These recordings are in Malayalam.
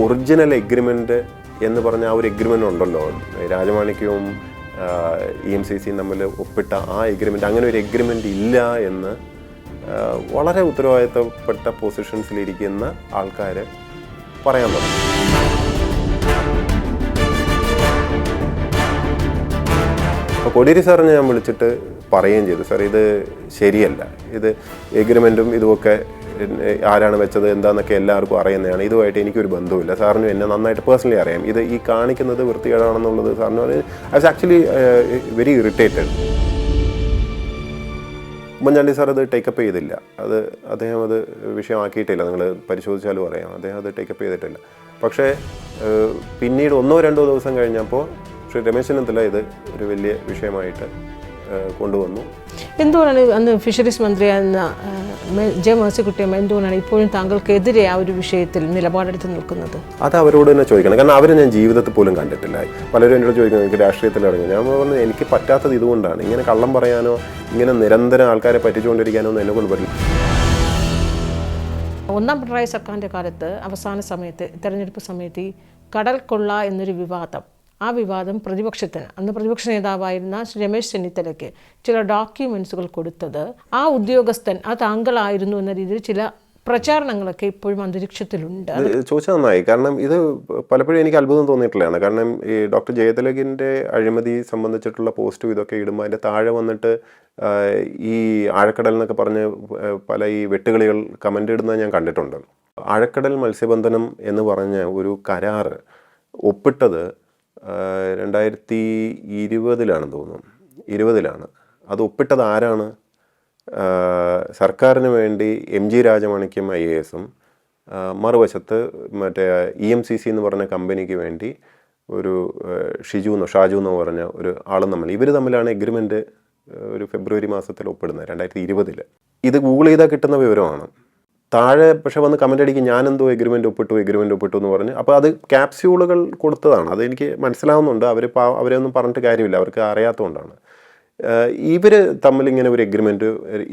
ഒറിജിനൽ എഗ്രിമെൻ്റ് എന്ന് പറഞ്ഞ ആ ഒരു എഗ്രിമെൻ്റ് ഉണ്ടല്ലോ, രാജമാണിക്യവും EMCC തമ്മിൽ ഒപ്പിട്ട ആ എഗ്രിമെൻ്റ്, അങ്ങനെ ഒരു എഗ്രിമെൻ്റ് ഇല്ല എന്ന് വളരെ ഉത്തരവാദിത്തപ്പെട്ട പൊസിഷൻസിലിരിക്കുന്ന ആൾക്കാർ പറയാൻ തുടങ്ങി. അപ്പോൾ കോടിയേരി സാറിനെ ഞാൻ വിളിച്ചിട്ട് പറയുകയും ചെയ്തു, സാർ ഇത് ശരിയല്ല, ഇത് എഗ്രിമെൻറ്റും ഇതുമൊക്കെ ആരാണ് വെച്ചത് എന്താണെന്നൊക്കെ എല്ലാവർക്കും അറിയുന്നതാണ്, ഇതുമായിട്ട് എനിക്കൊരു ബന്ധവുമില്ല, സാറിനും എന്നെ നന്നായിട്ട് പേഴ്സണലി അറിയാം, ഇത് ഈ കാണിക്കുന്നത് വൃത്തികേടാണെന്നുള്ളത് സാറിന് I was actually very irritated. Oommen Chandy sir അത് ടേക്കപ്പ് ചെയ്തില്ല, അദ്ദേഹം അത് വിഷയമാക്കിയിട്ടില്ല, നിങ്ങൾ പരിശോധിച്ചാലും അറിയാം, അദ്ദേഹം അത് ടേക്കപ്പ് ചെയ്തിട്ടില്ല. പക്ഷേ പിന്നീട് 1-2 ദിവസം കഴിഞ്ഞപ്പോൾ ശ്രീ രമേശ് ചെന്നിത്തല ഇത് ഒരു വലിയ വിഷയമായിട്ട് കൊണ്ടുവന്നു. എന്തുകൊണ്ടാണ് അന്ന് ഫിഷറീസ് മന്ത്രിയായിരുന്ന ജെ മേഴ്സിക്കുട്ടിയമ്മ എന്തുകൊണ്ടാണ് ഇപ്പോഴും താങ്കൾക്കെതിരെ ആ ഒരു വിഷയത്തിൽ നിലപാടെടുത്ത് നിൽക്കുന്നത്? അത് അവരോട് തന്നെ ചോദിക്കണം, കാരണം അവരെ ഞാൻ ജീവിതത്തിൽ പോലും കണ്ടിട്ടില്ല. പലരും എന്നോട് ചോദിക്കുന്നത് എനിക്ക് രാഷ്ട്രീയത്തിൽ ഇറങ്ങി, ഞാൻ പറഞ്ഞു എനിക്ക് പറ്റാത്തത് ഇതുകൊണ്ടാണ്. ഇങ്ങനെ കള്ളം പറയാനോ ഇങ്ങനെ നിരന്തരം ആൾക്കാരെ പറ്റിച്ചുകൊണ്ടിരിക്കാനോ ഒന്നും എന്നെ കൊണ്ട് പറ്റില്ല. ഒന്നാം പിണറായി സർക്കാരിൻ്റെ കാലത്ത് അവസാന സമയത്ത് തെരഞ്ഞെടുപ്പ് സമയത്ത് ഈ കടൽ കൊള്ള എന്നൊരു വിവാദം, ആ വിവാദം പ്രതിപക്ഷത്തിന്, അന്ന് പ്രതിപക്ഷ നേതാവായിരുന്ന ശ്രീ രമേശ് ചെന്നിത്തലയ്ക്ക് ചില ഡോക്യുമെൻസുകൾ കൊടുത്തത് ആ ഉദ്യോഗസ്ഥൻ ആ താങ്കളായിരുന്നു എന്ന രീതിയിൽ ചില പ്രചാരണങ്ങളൊക്കെ ഇപ്പോഴും അന്തരീക്ഷത്തിലുണ്ട്. ചോദിച്ചാൽ നന്നായി, കാരണം ഇത് പലപ്പോഴും എനിക്ക് അത്ഭുതം തോന്നിയിട്ടുള്ളതാണ്. കാരണം ഈ ഡോക്ടർ ജയതിലകിൻ്റെ അഴിമതി സംബന്ധിച്ചിട്ടുള്ള പോസ്റ്റും ഇതൊക്കെ ഇടുമ്പോൾ അതിൻ്റെ താഴെ വന്നിട്ട് ഈ ആഴക്കടൽ എന്നൊക്കെ പറഞ്ഞ് പല ഈ വെട്ടുകളികൾ കമൻ്റ് ഇടുന്നത് ഞാൻ കണ്ടിട്ടുണ്ട്. ആഴക്കടൽ മത്സ്യബന്ധനം എന്ന് പറഞ്ഞ ഒരു കരാറ് ഒപ്പിട്ടത് 2020 തോന്നുന്നു, 20 അത് ഒപ്പിട്ടത് ആരാണ്? സർക്കാരിന് വേണ്ടി MG രാജമാണിക്യം IAS മറുവശത്ത് മറ്റേ EMCC എന്ന് പറഞ്ഞ കമ്പനിക്ക് വേണ്ടി ഒരു ഷാജു എന്നോ പറഞ്ഞ ഒരു ആളും ഇവർ തമ്മിലാണ് എഗ്രിമെൻറ്റ് ഒരു ഫെബ്രുവരി മാസത്തിൽ ഒപ്പിടുന്നത് 2020. ഇത് ഗൂഗിൾ ചെയ്താൽ കിട്ടുന്ന വിവരമാണ്. താഴെ പക്ഷെ വന്ന് കമൻ്റ് അടിക്കും, ഞാനെന്തോ എഗ്രിമെൻറ്റ് ഒപ്പിട്ടു എന്ന് പറഞ്ഞ്. അപ്പോൾ അത് ക്യാപ്സ്യൂളുകൾ കൊടുത്തതാണ്, അതെനിക്ക് മനസ്സിലാവുന്നുണ്ട്. അവരെ ഒന്നും പറഞ്ഞിട്ട് കാര്യമില്ല, അവർക്ക് അറിയാത്തതുകൊണ്ടാണ്. ഇവർ തമ്മിലിങ്ങനെ ഒരു എഗ്രിമെൻറ്റ്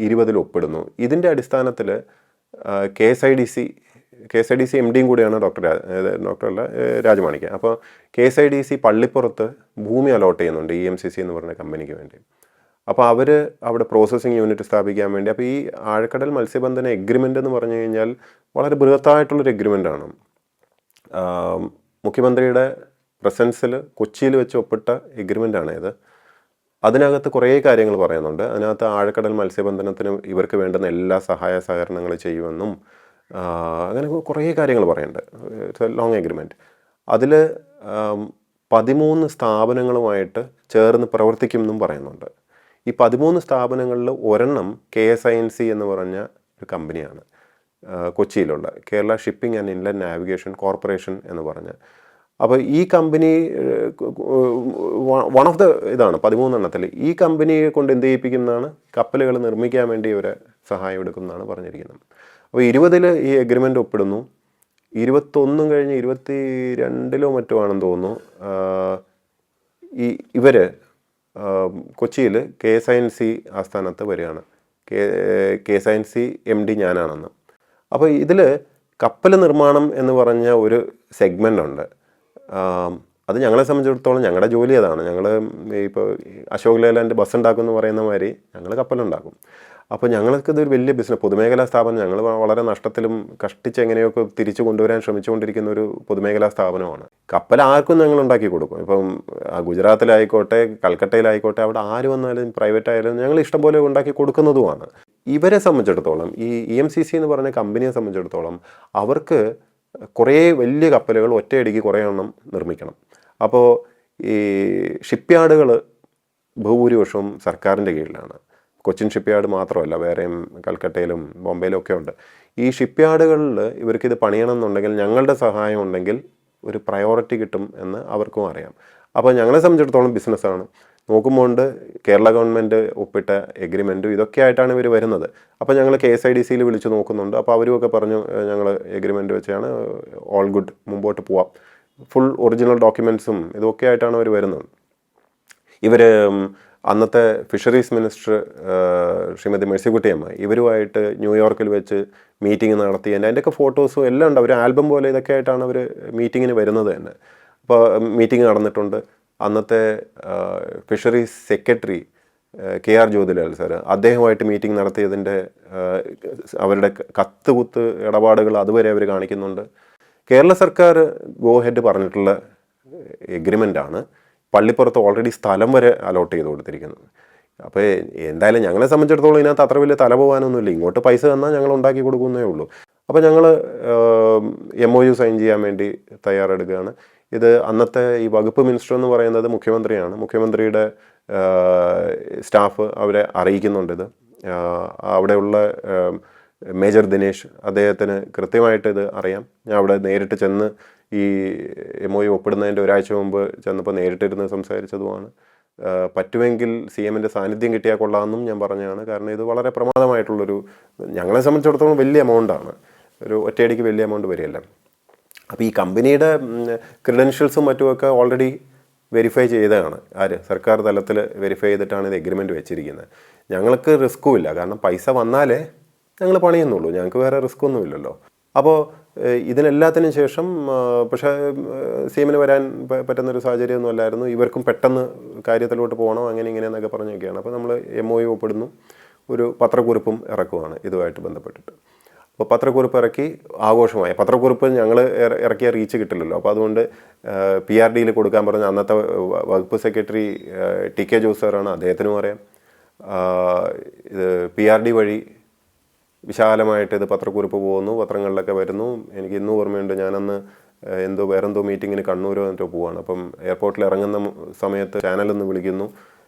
20 ഒപ്പിടുന്നു. ഇതിൻ്റെ അടിസ്ഥാനത്തിൽ KSIDC MDയും കൂടിയാണ് ഡോക്ടറല്ല രാജമാണിക്യം. അപ്പോൾ KSIDC പള്ളിപ്പുറത്ത് ഭൂമി അലോട്ട് ചെയ്യുന്നുണ്ട് EMCC എന്ന് പറഞ്ഞ കമ്പനിക്ക് വേണ്ടി. അപ്പോൾ അവർ അവിടെ പ്രോസസ്സിങ് യൂണിറ്റ് സ്ഥാപിക്കാൻ വേണ്ടി, അപ്പോൾ ഈ ആഴക്കടൽ മത്സ്യബന്ധന എഗ്രിമെൻ്റ് എന്ന് പറഞ്ഞു കഴിഞ്ഞാൽ വളരെ ബൃഹത്തായിട്ടുള്ളൊരു എഗ്രിമെൻ്റാണ്. മുഖ്യമന്ത്രിയുടെ പ്രസൻസിൽ കൊച്ചിയിൽ വെച്ച് ഒപ്പിട്ട എഗ്രിമെൻ്റാണ് ഇത്. അതിനകത്ത് കുറേ കാര്യങ്ങൾ പറയുന്നുണ്ട്. അതിനകത്ത് ആഴക്കടൽ മത്സ്യബന്ധനത്തിന് ഇവർക്ക് വേണ്ടുന്ന എല്ലാ സഹായ സഹകരണങ്ങൾ ചെയ്യുമെന്നും അങ്ങനെ കുറേ കാര്യങ്ങൾ പറയുന്നുണ്ട്. It's A long agreement. അതിൽ 13 സ്ഥാപനങ്ങളുമായിട്ട് ചേർന്ന് പ്രവർത്തിക്കുമെന്നും പറയുന്നുണ്ട്. ഈ 13 സ്ഥാപനങ്ങളിൽ ഒരെണ്ണം KSINC എന്ന് പറഞ്ഞ ഒരു കമ്പനിയാണ്, കൊച്ചിയിലുള്ള Kerala Shipping and Inland Navigation Corporation എന്ന് പറഞ്ഞ. അപ്പോൾ ഈ കമ്പനി വൺ ഓഫ് ദ ഇതാണ് 13 ഈ കമ്പനിയെ കൊണ്ട് എന്ത് ചെയ്യിപ്പിക്കുന്നതാണ്, കപ്പലുകൾ നിർമ്മിക്കാൻ വേണ്ടി ഇവരെ സഹായം എടുക്കുന്നതാണ് പറഞ്ഞിരിക്കുന്നത്. അപ്പോൾ 20 ഈ എഗ്രിമെൻ്റ് ഒപ്പിടുന്നു. 21 കഴിഞ്ഞ് 22 മറ്റോ ആണെന്ന് തോന്നുന്നു ഇവർ കൊച്ചിയിൽ KSINC ആസ്ഥാനത്ത് വരികയാണ്. KSINC MD ഞാനാണെന്ന്. അപ്പോൾ ഇതിൽ കപ്പൽ നിർമ്മാണം എന്ന് പറഞ്ഞ ഒരു സെഗ്മെൻ്റ് ഉണ്ട്. അത് ഞങ്ങളെ സംബന്ധിച്ചിടത്തോളം ഞങ്ങളുടെ ജോലി അതാണ്. ഞങ്ങൾ ഇപ്പോൾ അശോക് ലേലാൻഡ് ബസ് ഉണ്ടാക്കും എന്ന് പറയുന്ന മാതിരി ഞങ്ങൾ കപ്പലുണ്ടാക്കും. അപ്പോൾ ഞങ്ങൾക്ക് ഇതൊരു വലിയ ബിസിനസ്, പൊതുമേഖലാ സ്ഥാപനം. ഞങ്ങൾ വളരെ നഷ്ടത്തിലും കഷ്ടിച്ച് എങ്ങനെയൊക്കെ തിരിച്ചു കൊണ്ടുവരാൻ ശ്രമിച്ചുകൊണ്ടിരിക്കുന്ന ഒരു പൊതുമേഖലാ സ്ഥാപനമാണ്. കപ്പൽ ആർക്കും ഞങ്ങൾ ഉണ്ടാക്കി കൊടുക്കും. ഇപ്പം ഗുജറാത്തിലായിക്കോട്ടെ കൽക്കട്ടയിലായിക്കോട്ടെ അവിടെ ആര് വന്നാലും പ്രൈവറ്റ് ആയാലും ഞങ്ങൾ ഇഷ്ടംപോലെ ഉണ്ടാക്കി കൊടുക്കുന്നതുമാണ്. ഇവരെ സംബന്ധിച്ചിടത്തോളം ഈ EMCC എന്ന് പറഞ്ഞ കമ്പനിയെ സംബന്ധിച്ചിടത്തോളം അവർക്ക് കുറേ വലിയ കപ്പലുകൾ ഒറ്റയടിക്ക് കുറേ എണ്ണം നിർമ്മിക്കണം. അപ്പോൾ ഈ ഷിപ്പ്യാർഡുകൾ ബഹുഭൂരിപക്ഷവും സർക്കാരിൻ്റെ കീഴിലാണ്. കൊച്ചിൻ ഷിപ്പ്യാർഡ് മാത്രമല്ല, വേറെയും കൽക്കട്ടയിലും ബോംബെയിലും ഒക്കെ ഉണ്ട്. ഈ ഷിപ്പ്യാർഡുകളിൽ ഇവർക്കിത് പണിയണം എന്നുണ്ടെങ്കിൽ ഞങ്ങളുടെ സഹായം ഉണ്ടെങ്കിൽ ഒരു പ്രയോറിറ്റി കിട്ടും എന്ന് അവർക്കും അറിയാം. അപ്പോൾ ഞങ്ങളെ സംബന്ധിച്ചിടത്തോളം ബിസിനസ്സാണ്. നോക്കുമ്പോൾ കേരള ഗവൺമെൻറ് ഒപ്പിട്ട എഗ്രിമെൻറ്റും ഇതൊക്കെ ആയിട്ടാണ് ഇവർ വരുന്നത്. അപ്പോൾ ഞങ്ങൾ KSIDCയിൽ വിളിച്ച് നോക്കുന്നുണ്ട്. അപ്പോൾ അവരുമൊക്കെ പറഞ്ഞു ഞങ്ങൾ എഗ്രിമെൻറ്റ് വെച്ചാണ്, ഓൾ ഗുഡ്, മുമ്പോട്ട് പോവാം, ഫുൾ ഒറിജിനൽ ഡോക്യുമെൻറ്റ്സും ഇതൊക്കെ ആയിട്ടാണ് അവർ വരുന്നത്. ഇവർ അന്നത്തെ ഫിഷറീസ് മിനിസ്റ്റർ ശ്രീമതി മേഴ്സിക്കുട്ടിയമ്മ ഇവരുമായിട്ട് ന്യൂയോർക്കിൽ വെച്ച് മീറ്റിംഗ് നടത്തി അതിൻ്റെയൊക്കെ ഫോട്ടോസും എല്ലാം ഉണ്ട്. അവർ ആൽബം പോലെ ഇതൊക്കെ ആയിട്ടാണ് അവർ മീറ്റിങ്ങിന് വരുന്നത് തന്നെ. അപ്പോൾ മീറ്റിംഗ് നടന്നിട്ടുണ്ട്. അന്നത്തെ fisheries secretary KR Jyothilal sir അദ്ദേഹമായിട്ട് മീറ്റിംഗ് നടത്തിയതിൻ്റെ അവരുടെ കത്തുകുത്ത് ഇടപാടുകൾ അതുവരെ അവർ കാണിക്കുന്നുണ്ട്. കേരള സർക്കാർ ഗോ ഹെഡ് പറഞ്ഞിട്ടുള്ള എഗ്രിമെൻ്റാണ് പള്ളിപ്പുറത്ത് ഓൾറെഡി സ്ഥലം വരെ അലോട്ട് ചെയ്ത് കൊടുത്തിരിക്കുന്നത്. അപ്പോൾ എന്തായാലും ഞങ്ങളെ സംബന്ധിച്ചിടത്തോളം ഇതിനകത്ത് അത്ര വലിയ തല പോകാനൊന്നുമില്ല. ഇങ്ങോട്ട് പൈസ തന്നാൽ ഞങ്ങൾ ഉണ്ടാക്കി കൊടുക്കുന്നേ ഉള്ളൂ. അപ്പോൾ ഞങ്ങൾ MOU സൈൻ ചെയ്യാൻ വേണ്ടി തയ്യാറെടുക്കുകയാണ്. ഇത് അന്നത്തെ ഈ വകുപ്പ് മിനിസ്റ്റർ എന്ന് പറയുന്നത് മുഖ്യമന്ത്രിയാണ്. മുഖ്യമന്ത്രിയുടെ സ്റ്റാഫ് അവരെ അറിയിക്കുന്നുണ്ട്. ഇത് അവിടെയുള്ള മേജർ ദിനേശ് അദ്ദേഹത്തിന് കൃത്യമായിട്ട് ഇത് അറിയാം. ഞാൻ അവിടെ നേരിട്ട് ചെന്ന് ഈ MOU ഒപ്പിടുന്നതിൻ്റെ ഒരാഴ്ച മുമ്പ് ചെന്നപ്പോൾ നേരിട്ടിരുന്ന് സംസാരിച്ചതുമാണ്. പറ്റുമെങ്കിൽ CMൻ്റെ സാന്നിധ്യം കിട്ടിയാൽ കൊള്ളാമെന്നും ഞാൻ പറഞ്ഞതാണ്. കാരണം ഇത് വളരെ പ്രമാദമായിട്ടുള്ളൊരു, ഞങ്ങളെ സംബന്ധിച്ചിടത്തോളം വലിയ എമൗണ്ടാണ്, ഒരു ഒറ്റയടിക്ക് വലിയ എമൗണ്ട് വരികയല്ല. അപ്പോൾ ഈ കമ്പനിയുടെ ക്രെഡൻഷ്യൽസും മറ്റുമൊക്കെ ഓൾറെഡി വെരിഫൈ ചെയ്തതാണ്. സർക്കാർ തലത്തിൽ വെരിഫൈ ചെയ്തിട്ടാണ് ഇത് എഗ്രിമെൻറ്റ് വെച്ചിരിക്കുന്നത്. ഞങ്ങൾക്ക് റിസ്ക്കും ഇല്ല, കാരണം പൈസ വന്നാലേ ഞങ്ങൾ പണിയുന്നുള്ളൂ, ഞങ്ങൾക്ക് വേറെ റിസ്ക്കൊന്നും ഇല്ലല്ലോ. അപ്പോൾ ഇതിനെല്ലാത്തിനും ശേഷം പക്ഷേ CMന് വരാൻ പറ്റുന്നൊരു സാഹചര്യമൊന്നും അല്ലായിരുന്നു. ഇവർക്കും പെട്ടെന്ന് കാര്യത്തിലോട്ട് പോകണം, അങ്ങനെ ഇങ്ങനെയെന്നൊക്കെ പറഞ്ഞൊക്കെയാണ്. അപ്പോൾ നമ്മൾ MOU ഒപ്പിടുന്നു, ഒരു പത്രക്കുറിപ്പും ഇറക്കുവാണ് ഇതുമായിട്ട് ബന്ധപ്പെട്ടിട്ട്. അപ്പോൾ പത്രക്കുറിപ്പ് ഇറക്കി ആഘോഷമായി. പത്രക്കുറിപ്പ് ഞങ്ങൾ ഇറക്കിയ റീച്ച് കിട്ടില്ലല്ലോ. അപ്പോൾ അതുകൊണ്ട് PRDയിൽ കൊടുക്കാൻ പറഞ്ഞ അന്നത്തെ വകുപ്പ് സെക്രട്ടറി TK ജോസ് സാറാണ്, അദ്ദേഹത്തിനും അറിയാം. ഇത് PRD വഴി വിശാലമായിട്ട് ഇത് പത്രക്കുറിപ്പ് പോകുന്നു, പത്രങ്ങളിലൊക്കെ വരുന്നു. എനിക്ക് ഇന്നും ഓർമ്മയുണ്ട്, ഞാനന്ന് വേറെന്തോ മീറ്റിങ്ങിന് കണ്ണൂരോ എന്നിട്ടോ പോവാണ്. അപ്പം എയർപോർട്ടിൽ ഇറങ്ങുന്ന സമയത്ത് ചാനലൊന്ന് വിളിക്കുന്നു.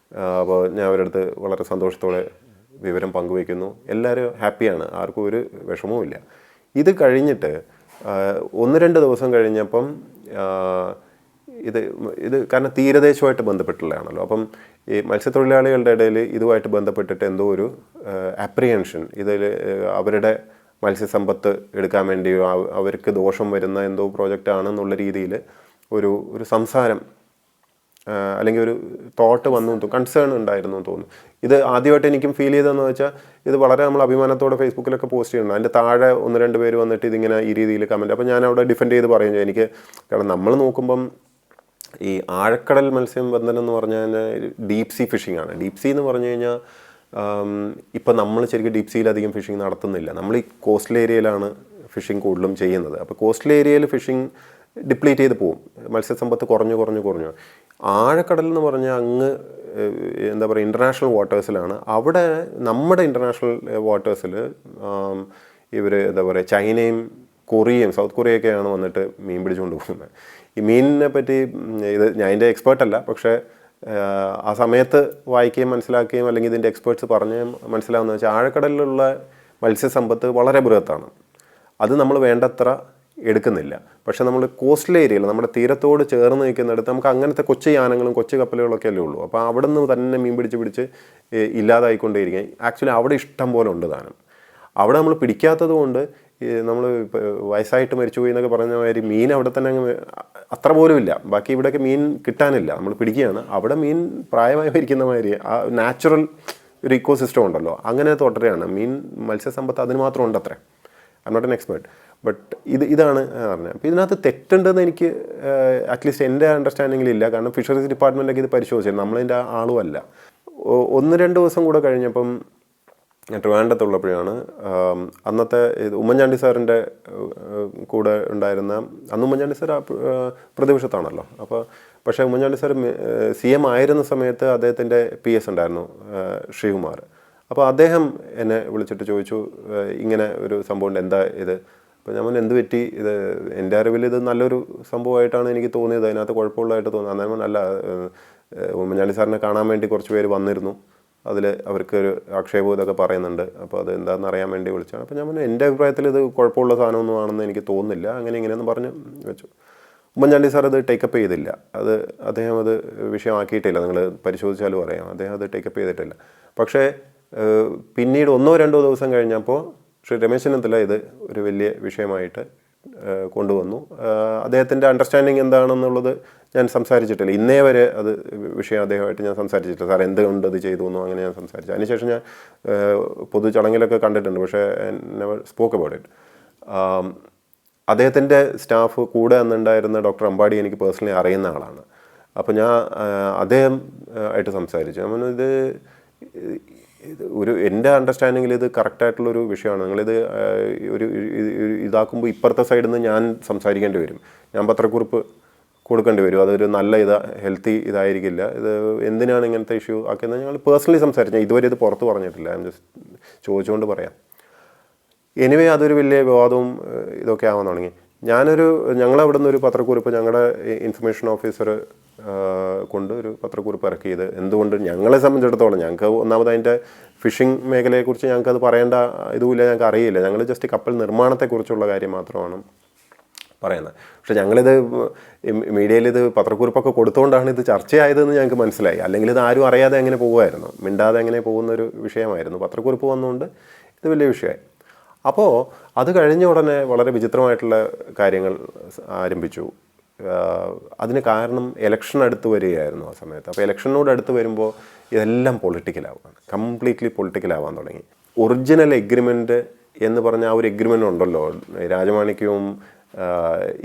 അപ്പോൾ ഞാൻ അവരുടെ അടുത്ത് വളരെ സന്തോഷത്തോടെ വിവരം പങ്കുവയ്ക്കുന്നു. എല്ലാവരും ഹാപ്പിയാണ്, ആർക്കും ഒരു വിഷമവും ഇല്ല. ഇത് കഴിഞ്ഞിട്ട് 1-2 ദിവസം കഴിഞ്ഞപ്പം ഇത് കാരണം തീരദേശമായിട്ട് ബന്ധപ്പെട്ടുള്ളതാണല്ലോ. അപ്പം ഈ മത്സ്യത്തൊഴിലാളികളുടെ ഇടയിൽ ഇതുമായിട്ട് ബന്ധപ്പെട്ടിട്ട് എന്തോ ഒരു അപ്രിഹെൻഷൻ, ഇതിൽ അവരുടെ മത്സ്യസമ്പത്ത് എടുക്കാൻ വേണ്ടി അവർക്ക് ദോഷം വരുന്ന എന്തോ പ്രോജക്റ്റാണെന്നുള്ള രീതിയിൽ ഒരു സംസാരം അല്ലെങ്കിൽ ഒരു തോട്ട് വന്നു, കൺസേൺ ഉണ്ടായിരുന്നു എന്ന് തോന്നുന്നു. ഇത് ആദ്യമായിട്ട് എനിക്കും ഫീൽ ചെയ്തതെന്ന് വെച്ചാൽ ഇത് വളരെ നമ്മൾ അഭിമാനത്തോടെ ഫേസ്ബുക്കിലൊക്കെ പോസ്റ്റ് ചെയ്യുന്നുണ്ട്. അതിൻ്റെ താഴെ 1-2 പേര് വന്നിട്ട് ഇതിങ്ങനെ ഈ രീതിയിൽ കമൻറ്റ്. അപ്പോൾ ഞാൻ അവിടെ ഡിഫെൻഡ് ചെയ്ത് പറയുന്നു എനിക്ക്, കാരണം നമ്മൾ നോക്കുമ്പം ഈ ആഴക്കടൽ മത്സ്യബന്ധനം എന്ന് പറഞ്ഞു കഴിഞ്ഞാൽ ഡീപ് സീ ഫിഷിംഗ് ആണ്. ഡീപ് സീ എന്ന് പറഞ്ഞു കഴിഞ്ഞാൽ ഇപ്പം നമ്മൾ ശരിക്കും ഡീപ് സീയിൽ അധികം ഫിഷിംഗ് നടത്തുന്നില്ല. നമ്മൾ ഈ കോസ്റ്റൽ ഏരിയയിലാണ് ഫിഷിംഗ് കൂടുതലും ചെയ്യുന്നത്. അപ്പോൾ കോസ്റ്റൽ ഏരിയയിൽ ഫിഷിംഗ് ഡിപ്ലീറ്റ് ചെയ്ത് പോകും, മത്സ്യസമ്പത്ത് കുറഞ്ഞു. ആഴക്കടൽ എന്ന് പറഞ്ഞാൽ അങ്ങ് എന്താ പറയുക, ഇൻ്റർനാഷണൽ വാട്ടേഴ്സിലാണ്. അവിടെ നമ്മുടെ ഇൻ്റർനാഷണൽ വാട്ടേഴ്സിൽ ഇവർ എന്താ പറയുക, ചൈനയും കൊറിയയും സൗത്ത് കൊറിയയൊക്കെയാണ് വന്നിട്ട് മീൻ പിടിച്ചുകൊണ്ട് പോകുന്നത്. ഈ മീനിനെ പറ്റി ഞാൻ അതിൻ്റെ എക്സ്പേർട്ടല്ല, പക്ഷേ ആ സമയത്ത് വായിക്കുകയും മനസ്സിലാക്കുകയും അല്ലെങ്കിൽ ഇതിൻ്റെ എക്സ്പേർട്സ് പറഞ്ഞ് മനസ്സിലാവുന്നത് വെച്ചാൽ ആഴക്കടലിലുള്ള മത്സ്യസമ്പത്ത് വളരെ ബൃഹത്താണ്. അത് നമ്മൾ വേണ്ടത്ര എടുക്കുന്നില്ല. പക്ഷേ നമ്മൾ കോസ്റ്റൽ ഏരിയയിൽ നമ്മുടെ തീരത്തോട് ചേർന്ന് നിൽക്കുന്നിടത്ത് നമുക്ക് അങ്ങനത്തെ കൊച്ചു യാനങ്ങളും കൊച്ചു കപ്പലുകളൊക്കെ അല്ലേ ഉള്ളൂ. അപ്പോൾ അവിടെ നിന്ന് തന്നെ മീൻ പിടിച്ച് ഇല്ലാതായിക്കൊണ്ടേയിരിക്കും. ആക്ച്വലി അവിടെ ഇഷ്ടം പോലെ ഉണ്ട് താനും. അവിടെ നമ്മൾ പിടിക്കാത്തത് കൊണ്ട് നമ്മൾ വയസ്സായിട്ട് മരിച്ചുപോയി എന്നൊക്കെ പറഞ്ഞ മാതിരി മീൻ അവിടെ തന്നെ അത്ര പോലും ഇല്ല. ബാക്കി ഇവിടെയൊക്കെ മീൻ കിട്ടാനില്ല, നമ്മൾ പിടിക്കുകയാണ്. അവിടെ മീൻ പ്രായമായി മരിക്കുന്ന മാതിരി ആ നാച്ചുറൽ ഒരു ഇക്കോ സിസ്റ്റം ഉണ്ടല്ലോ, അങ്ങനെ തുടരുകയാണ്. മത്സ്യസമ്പത്ത് അതിന് മാത്രം ഉണ്ട് അത്രേ. I am not an expert, but ഇതാണ് പറഞ്ഞത്. അപ്പോൾ ഇതിനകത്ത് തെറ്റുണ്ടെന്ന് എനിക്ക് അറ്റ്ലീസ്റ്റ് എൻ്റെ അണ്ടർസ്റ്റാൻഡിങ്ങിലില്ല. കാരണം ഫിഷറീസ് ഡിപ്പാർട്ട്മെൻറ്റൊക്കെ ഇത് പരിശോധിച്ചിരുന്നു, നമ്മളതിൻ്റെ ആളും അല്ല. 1-2 ദിവസം കൂടെ കഴിഞ്ഞപ്പം ട്രിവാൻഡ്രത്തുള്ളപ്പോഴാണ് അന്നത്തെ ഉമ്മൻചാണ്ടി സാറിൻ്റെ കൂടെ ഉണ്ടായിരുന്ന, അന്ന് ഉമ്മൻചാണ്ടി സാർ പ്രതിപക്ഷത്താണല്ലോ. അപ്പോൾ പക്ഷേ ഉമ്മൻചാണ്ടി സാർ CM ആയിരുന്ന സമയത്ത് അദ്ദേഹത്തിൻ്റെ PS ഉണ്ടായിരുന്നു ശ്രീകുമാർ. അപ്പോൾ അദ്ദേഹം എന്നെ വിളിച്ചിട്ട് ചോദിച്ചു, ഇങ്ങനെ ഒരു സംഭവം എന്താ ഇത്? അപ്പോൾ ഞാൻ എന്ത് പറ്റി, ഇത് എൻ്റെ അറിവിൽ ഇത് നല്ലൊരു സംഭവമായിട്ടാണ് എനിക്ക് തോന്നിയത്, അതിനകത്ത് കുഴപ്പമുള്ളതായിട്ട് തോന്നി. അന്നേരം അല്ല, ഉമ്മൻചാണ്ടി സാറിനെ കാണാൻ വേണ്ടി കുറച്ച് പേര് വന്നിരുന്നു, അതിൽ അവർക്കൊരു ആക്ഷേപം ഇതൊക്കെ പറയുന്നുണ്ട്, അപ്പോൾ അത് എന്താണെന്ന് അറിയാൻ വേണ്ടി വിളിച്ചാണ്. അപ്പോൾ ഞാൻ എൻ്റെ അഭിപ്രായത്തിൽ ഇത് കുഴപ്പമുള്ള സാധനമൊന്നും ആണെന്ന് എനിക്ക് തോന്നുന്നില്ല, അങ്ങനെ ഇങ്ങനെയെന്ന് പറഞ്ഞ് വെച്ചു. ഉമ്മൻചാണ്ടി സാർ അത് ടേക്കപ്പ് ചെയ്തില്ല, അദ്ദേഹം അത് വിഷയമാക്കിയിട്ടില്ല. നിങ്ങൾ പരിശോധിച്ചാലും അറിയാം, അദ്ദേഹം അത് ടേക്കപ്പ് ചെയ്തിട്ടില്ല. പക്ഷേ പിന്നീട് 1-2 ദിവസം കഴിഞ്ഞപ്പോൾ ശ്രീ രമേശ് ചെന്നിത്തല ഇത് ഒരു വലിയ വിഷയമായിട്ട് കൊണ്ടുവന്നു. അദ്ദേഹത്തിൻ്റെ അണ്ടർസ്റ്റാൻഡിങ് എന്താണെന്നുള്ളത് ഞാൻ സംസാരിച്ചിട്ടില്ല, ഇന്നേ വരെ അത് വിഷയം അദ്ദേഹമായിട്ട് ഞാൻ സംസാരിച്ചിട്ടില്ല. സാർ എന്തുകൊണ്ട് അത് ചെയ്തു എന്നോ അങ്ങനെ ഞാൻ സംസാരിച്ചു. അതിനുശേഷം ഞാൻ പൊതു ചടങ്ങിലൊക്കെ കണ്ടിട്ടുണ്ട്, പക്ഷേ നെവർ സ്പോക്ക് അബൌട്ട് ഇറ്റ്. അദ്ദേഹത്തിൻ്റെ സ്റ്റാഫ് കൂടെ അന്നുണ്ടായിരുന്ന ഡോക്ടർ അമ്പാടി എനിക്ക് പേഴ്സണലി അറിയുന്ന ആളാണ്. അപ്പോൾ ഞാൻ അദ്ദേഹം ആയിട്ട് സംസാരിച്ചു. നമ്മൾ ഇത് ഒരു എൻ്റെ അണ്ടർസ്റ്റാൻഡിങ്ങിൽ ഇത് കറക്റ്റായിട്ടുള്ളൊരു വിഷയമാണ്. നിങ്ങളിത് ഒരു ഇതാക്കുമ്പോൾ ഇപ്പുറത്തെ സൈഡിൽ നിന്ന് ഞാൻ സംസാരിക്കേണ്ടി വരും, ഞാൻ പത്രക്കുറിപ്പ് കൊടുക്കേണ്ടി വരും. അതൊരു നല്ല ഹെൽത്തി ഇതായിരിക്കില്ല. ഇത് എന്തിനാണ് ഇങ്ങനത്തെ ഇഷ്യൂ ആക്കിയെന്ന് ഞങ്ങൾ പേഴ്സണലി സംസാരിച്ചു. ഇതുവരെ ഇത് പുറത്ത് പറഞ്ഞിട്ടില്ല, ഞാൻ ജസ്റ്റ് ചോദിച്ചുകൊണ്ട് പറയാം. എനിവേ അതൊരു വലിയ വിവാദവും ഇതൊക്കെ ആവാൻ തുടങ്ങി. ഞങ്ങളവിടെ നിന്ന് ഒരു പത്രക്കുറിപ്പ് ഞങ്ങളുടെ ഇൻഫർമേഷൻ ഓഫീസർ കൊണ്ട് ഒരു പത്രക്കുറിപ്പ് ഇറക്കിയത് എന്തുകൊണ്ട് ഞങ്ങളെ സംബന്ധിച്ചിടത്തോളം ഞങ്ങൾക്ക് ഒന്നാമത് അതിൻ്റെ ഫിഷിംഗ് മേഖലയെക്കുറിച്ച് ഞങ്ങൾക്കത് പറയേണ്ട ഇതുമില്ല, ഞങ്ങൾക്ക് അറിയില്ല. ഞങ്ങൾ ജസ്റ്റ് കപ്പൽ നിർമ്മാണത്തെക്കുറിച്ചുള്ള കാര്യം മാത്രമാണ് പറയുന്നത്. പക്ഷേ ഞങ്ങളിത് മീഡിയയിൽ ഇത് പത്രക്കുറിപ്പൊക്കെ കൊടുത്തുകൊണ്ടാണ് ഇത് ചർച്ചയായതെന്ന് ഞങ്ങൾക്ക് മനസ്സിലായി. അല്ലെങ്കിൽ ഇത് ആരും അറിയാതെ എങ്ങനെ പോകുമായിരുന്നു, മിണ്ടാതെ എങ്ങനെ പോകുന്നൊരു വിഷയമായിരുന്നു. പത്രക്കുറിപ്പ് വന്നുകൊണ്ട് ഇത് വലിയ വിഷയമായി. അപ്പോൾ അത് കഴിഞ്ഞ ഉടനെ വളരെ വിചിത്രമായിട്ടുള്ള കാര്യങ്ങൾ ആരംഭിച്ചു. അതിന് കാരണം ഇലക്ഷൻ അടുത്ത് വരികയായിരുന്നു ആ സമയത്ത്. അപ്പോൾ ഇലക്ഷനോട് അടുത്ത് വരുമ്പോൾ ഇതെല്ലാം പൊളിറ്റിക്കലാവുകയാണ്, കംപ്ലീറ്റ്ലി പൊളിറ്റിക്കലാവാൻ തുടങ്ങി. ഒറിജിനൽ എഗ്രിമെൻറ്റ് എന്ന് പറഞ്ഞ ആ ഒരു എഗ്രിമെൻ്റ് ഉണ്ടല്ലോ, രാജമാണിക്യവും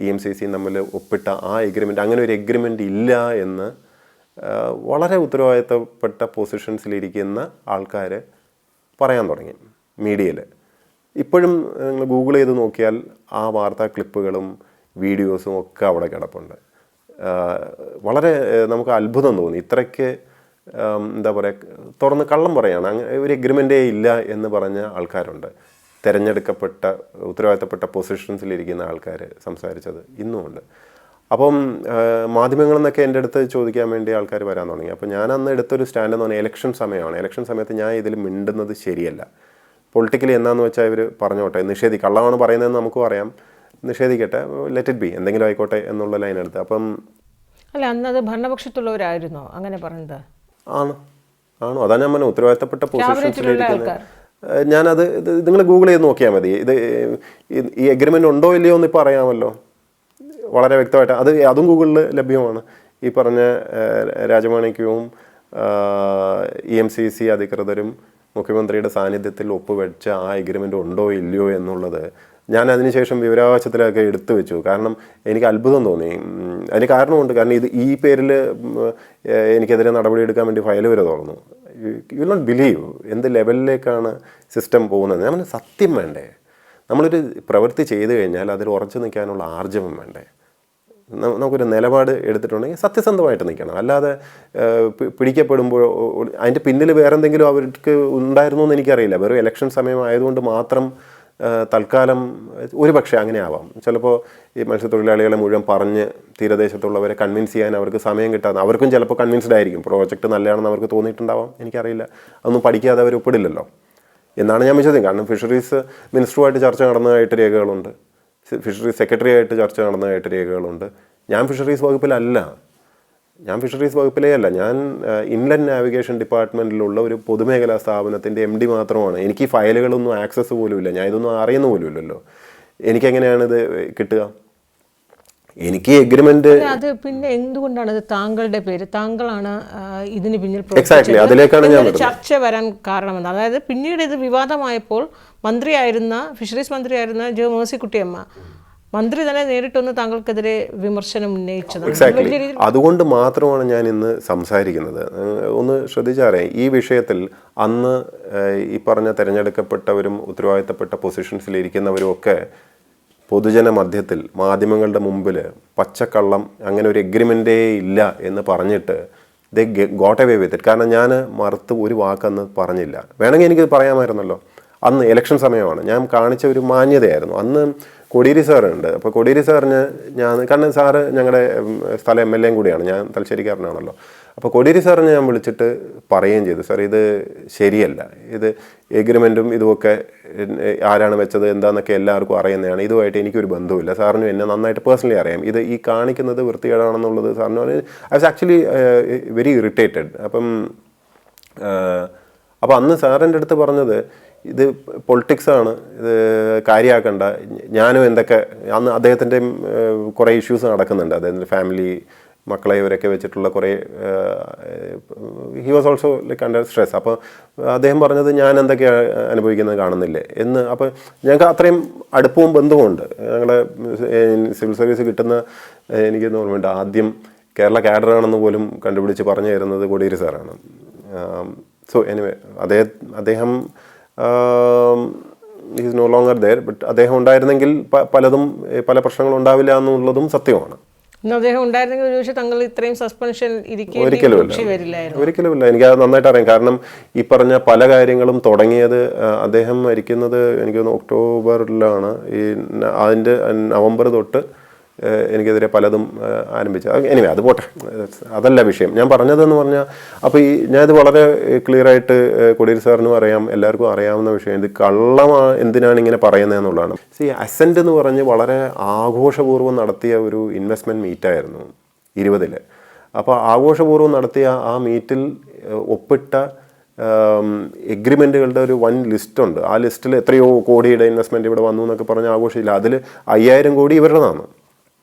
EMCCയും തമ്മിൽ ഒപ്പിട്ട ആ എഗ്രിമെൻറ്റ്, അങ്ങനെ ഒരു എഗ്രിമെൻ്റ് ഇല്ല എന്ന് വളരെ ഉത്തരവാദിത്തപ്പെട്ട പൊസിഷൻസിലിരിക്കുന്ന ആൾക്കാർ പറയാൻ തുടങ്ങി മീഡിയയിൽ. ഇപ്പോഴും നിങ്ങൾ ഗൂഗിൾ ചെയ്ത് നോക്കിയാൽ ആ വാർത്താ ക്ലിപ്പുകളും വീഡിയോസും ഒക്കെ അവിടെ കിടപ്പുണ്ട്. വളരെ നമുക്ക് അത്ഭുതം തോന്നി. ഇത്രയ്ക്ക് എന്താ പറയുക, തുറന്ന് കള്ളം പറയുകയാണ്. ഒരു എഗ്രിമെൻറ്റേ ഇല്ല എന്ന് പറഞ്ഞ ആൾക്കാരുണ്ട്. തിരഞ്ഞെടുക്കപ്പെട്ട ഉത്തരവാദിത്തപ്പെട്ട പൊസിഷൻസിലിരിക്കുന്ന ആൾക്കാർ സംസാരിച്ചത് ഇന്നുമുണ്ട്. അപ്പം മാധ്യമങ്ങളിൽ നിന്നൊക്കെ എൻ്റെ അടുത്ത് ചോദിക്കാൻ വേണ്ടി ആൾക്കാർ വരാൻ തുടങ്ങി. അപ്പോൾ ഞാൻ അന്ന് എടുത്തൊരു സ്റ്റാൻഡ് എന്ന് പറഞ്ഞാൽ ഇലക്ഷൻ സമയമാണ്. ഇലക്ഷൻ സമയത്ത് ഞാൻ ഇതിൽ മിണ്ടുന്നത് ശരിയല്ല. പൊളിറ്റിക്കലി എന്താണെന്ന് വെച്ചാൽ ഇവർ പറഞ്ഞോട്ടെ, കള്ളമാണ് പറയുന്നതെന്ന് നമുക്കും അറിയാം, നിഷേധിക്കട്ടെ, ലെറ്റ് ഇറ്റ് ബി, എന്തെങ്കിലും ആയിക്കോട്ടെ എന്നുള്ള ലൈൻ എടുത്ത്. അപ്പം അല്ല, അന്നത് ഭരണപക്ഷത്തുള്ളവരായിരുന്നോ അങ്ങനെ പറഞ്ഞത്? ആണോ അതാണ് ഞാൻ പറഞ്ഞ ഉത്തരവാദിത്തപ്പെട്ട പൊസിഷൻസിലിരിക്കുന്ന. ഞാനത് നിങ്ങൾ ഗൂഗിൾ ചെയ്ത് നോക്കിയാൽ മതി. ഈ എഗ്രിമെൻ്റ് ഉണ്ടോ ഇല്ലയോ എന്ന് ഇപ്പോൾ അറിയാമല്ലോ വളരെ വ്യക്തമായിട്ട്. അതും ഗൂഗിളിൽ ലഭ്യമാണ്. ഈ പറഞ്ഞ രാജമാണിക്യവും EMCC അധികൃതരും മുഖ്യമന്ത്രിയുടെ സാന്നിധ്യത്തിൽ ഒപ്പുവെച്ച ആ എഗ്രിമെൻ്റ് ഉണ്ടോ ഇല്ലയോ എന്നുള്ളത് ഞാൻ അതിനുശേഷം വിവരാവകാശത്തിലൊക്കെ എടുത്തു വെച്ചു. കാരണം എനിക്ക് അത്ഭുതം തോന്നി. അതിന് കാരണമുണ്ട്. കാരണം ഈ പേരിൽ എനിക്കെതിരെ നടപടി എടുക്കാൻ വേണ്ടി ഫയൽ വരെ തുറന്നു. യു വിൽ നോട്ട് ബിലീവ് എന്ത് ലെവലിലേക്കാണ് സിസ്റ്റം പോകുന്നത്. ഞാൻ സത്യം വേണ്ടേ? നമ്മളൊരു പ്രവൃത്തി ചെയ്തു കഴിഞ്ഞാൽ അതിൽ ഉറച്ചു നിൽക്കാനുള്ള ആർജവം വേണ്ടേ? നമുക്കൊരു നിലപാട് എടുത്തിട്ടുണ്ടെങ്കിൽ സത്യസന്ധമായിട്ട് നിൽക്കണം. അല്ലാതെ പിടിക്കപ്പെടുമ്പോൾ അതിൻ്റെ പിന്നിൽ വേറെ എന്തെങ്കിലും അവർക്ക് ഉണ്ടായിരുന്നോ എന്ന് എനിക്കറിയില്ല. വെറും ഇലക്ഷൻ സമയം ആയതുകൊണ്ട് മാത്രം തൽക്കാലം ഒരു പക്ഷേ അങ്ങനെ ആവാം. ചിലപ്പോൾ ഈ മത്സ്യത്തൊഴിലാളികളെ മുഴുവൻ പറഞ്ഞ് തീരദേശത്തുള്ളവരെ കൺവിൻസ് ചെയ്യാൻ അവർക്ക് സമയം കിട്ടാതെ അവർക്കും ചിലപ്പോൾ കൺവിൻസ്ഡ് ആയിരിക്കും, പ്രോജക്റ്റ് നല്ലതാണെന്ന് അവർക്ക് തോന്നിയിട്ടുണ്ടാവാം, എനിക്കറിയില്ല. അതൊന്നും പഠിക്കാതെ അവർ ഒപ്പിടില്ലല്ലോ എന്നാണ് ഞാൻ വിശ്വസിക്കുന്നത്. കാരണം ഫിഷറീസ് മിനിസ്റ്ററുമായിട്ട് ചർച്ച നടന്നതായിട്ട് രേഖകളുണ്ട്, ഫിഷറീസ് സെക്രട്ടറി ആയിട്ട് ചർച്ച നടന്നതായിട്ട് രേഖകളുണ്ട്. ഞാൻ ഫിഷറീസ് വകുപ്പിലേ അല്ല. ഞാൻ ഇൻലൻഡ് നാവിഗേഷൻ ഡിപ്പാർട്ട്മെൻറ്റിലുള്ള ഒരു പൊതുമേഖലാ സ്ഥാപനത്തിൻ്റെ MD മാത്രമാണ്. എനിക്ക് ഈ ഫയലുകളൊന്നും ആക്സസ് പോലുമില്ല, ഞാൻ ഇതൊന്നും അറിയുന്ന പോലുമില്ലല്ലോ. എനിക്കെങ്ങനെയാണ് ഇത് കിട്ടുക? എനിക്ക് എഗ്രിമെന്റ് അത് പിന്നെ എന്തുകൊണ്ടാണ് ഇത് താങ്കളുടെ പേര്, താങ്കളാണ് ഇതിന് പിന്നിൽ എക്സാക്ട്ലി അതിലേക്കാണ് ഞാൻ ചർച്ച വരാൻ കാരണമെന്ന്? അതായത് പിന്നീട് ഇത് വിവാദമായപ്പോൾ ഫിഷറീസ് മന്ത്രിയായിരുന്ന ജെ മേഴ്സിക്കുട്ടിയമ്മ മന്ത്രി തന്നെ നേരിട്ടൊന്ന് താങ്കൾക്കെതിരെ വിമർശനം ഉന്നയിച്ചത്. അതുകൊണ്ട് മാത്രമാണ് ഞാൻ ഇന്ന് സംസാരിക്കുന്നത്. ഒന്ന് ശ്രദ്ധിച്ചാറേ, ഈ വിഷയത്തിൽ അന്ന് ഈ പറഞ്ഞ തിരഞ്ഞെടുക്കപ്പെട്ടവരും ഉത്തരവാദിത്തപ്പെട്ട പൊസിഷൻസിലിരിക്കുന്നവരും ഒക്കെ പൊതുജന മധ്യത്തിൽ മാധ്യമങ്ങളുടെ മുമ്പിൽ പച്ചക്കള്ളം അങ്ങനെ ഒരു എഗ്രിമെൻറ്റേ ഇല്ല എന്ന് പറഞ്ഞിട്ട് they got away with it. കാരണം ഞാൻ മറുത്ത് ഒരു വാക്കന്ന് പറഞ്ഞില്ല. വേണമെങ്കിൽ എനിക്ക് പറയാമായിരുന്നല്ലോ. അന്ന് ഇലക്ഷൻ സമയമാണ്, ഞാൻ കാണിച്ച ഒരു മാന്യതയായിരുന്നു. അന്ന് കോടിയേരി സാറുണ്ട്. അപ്പോൾ കോടിയേരി സാറിന് കാരണം സാറ് ഞങ്ങളുടെ സ്ഥല MLA കൂടിയാണ്, ഞാൻ തലശ്ശേരിക്കാരനാണല്ലോ. അപ്പോൾ കോടിയേരി സാറിനെ ഞാൻ വിളിച്ചിട്ട് പറയുകയും ചെയ്തു, സാർ ഇത് ശരിയല്ല, ഇത് എഗ്രിമെൻറ്റും ഇതുമൊക്കെ ആരാണ് വെച്ചത് എന്താണെന്നൊക്കെ എല്ലാവർക്കും അറിയുന്നതാണ്, ഇതുമായിട്ട് എനിക്കൊരു ബന്ധവുമില്ല, സാറിനും എന്നെ നന്നായിട്ട് പേഴ്സണലി അറിയാം, ഇത് ഈ കാണിക്കുന്നത് വൃത്തികേടാണെന്നുള്ളത് സാറിന് I was actually very irritated. അപ്പോൾ അന്ന് സാറിൻ്റെ അടുത്ത് പറഞ്ഞത് ഇത് പൊളിറ്റിക്സാണ്, ഇത് കാര്യമാക്കണ്ട, ഞാനും എന്തൊക്കെ അന്ന് അദ്ദേഹത്തിൻ്റെ കുറേ ഇഷ്യൂസ് നടക്കുന്നുണ്ട്, അദ്ദേഹത്തിൻ്റെ ഫാമിലി മക്കളെ ഇവരൊക്കെ വെച്ചിട്ടുള്ള കുറേ he was also like under stress. അപ്പോൾ അദ്ദേഹം പറഞ്ഞത് ഞാൻ എന്തൊക്കെയാണ് അനുഭവിക്കുന്നത് കാണുന്നില്ലേ എന്ന്. അപ്പോൾ ഞങ്ങൾക്ക് അത്രയും അടുപ്പവും ബന്ധവുമുണ്ട്. ഞങ്ങളുടെ സിവിൽ സർവീസ് കിട്ടുന്ന എനിക്ക് ഓർമ്മയുണ്ട്, ആദ്യം കേരള കാഡറാണെന്ന് പോലും കണ്ടുപിടിച്ച് പറഞ്ഞു തരുന്നത് കോടിയേരി സാറാണ്. സോ എനിവേ അദ്ദേഹം is no longer there. But അദ്ദേഹം ഉണ്ടായിരുന്നെങ്കിൽ പല പ്രശ്നങ്ങളും ഉണ്ടാവില്ല എന്നുള്ളതും സത്യമാണ്. അദ്ദേഹം ഉണ്ടായിരുന്നെങ്കിൽ ഒരു പക്ഷേ തങ്ങൾ ഇത്രയും സസ്പെൻഷൻ ഒരിക്കലുമില്ല. എനിക്ക് അത് നന്നായിട്ട് അറിയാം. കാരണം ഈ പറഞ്ഞ പല കാര്യങ്ങളും തുടങ്ങിയത് അദ്ദേഹം മരിക്കുന്നത് എനിക്ക് തോന്നുന്നു ഒക്ടോബറിലാണ്. അതിൻ്റെ നവംബർ തൊട്ട് എനിക്കെതിരെ പലതും ആരംഭിച്ചത്. എനിവേ അത് പോട്ടെ, അതല്ല വിഷയം. ഞാൻ പറഞ്ഞതെന്ന് പറഞ്ഞാൽ, അപ്പോൾ ഞാനിത് വളരെ ക്ലിയറായിട്ട് കോടിയേരി സാറിനും അറിയാം, എല്ലാവർക്കും അറിയാവുന്ന വിഷയം. ഇത് എന്തിനാണ് ഇങ്ങനെ പറയുന്നതെന്നുള്ളതാണ്. അസെൻറ്റ് എന്ന് പറഞ്ഞ് വളരെ ആഘോഷപൂർവ്വം നടത്തിയ ഒരു ഇൻവെസ്റ്റ്മെൻറ്റ് മീറ്റായിരുന്നു 2020. അപ്പോൾ ആഘോഷപൂർവ്വം നടത്തിയ ആ മീറ്റിൽ ഒപ്പിട്ട എഗ്രിമെൻറ്റുകളുടെ ഒരു വൻ ലിസ്റ്റുണ്ട്. ആ ലിസ്റ്റിൽ എത്രയോ കോടിയുടെ ഇൻവെസ്റ്റ്മെൻറ്റ് ഇവിടെ വന്നു എന്നൊക്കെ പറഞ്ഞ് ആഘോഷമില്ല. അതിൽ 5000 കോടി ഇവരുടേതാണ്.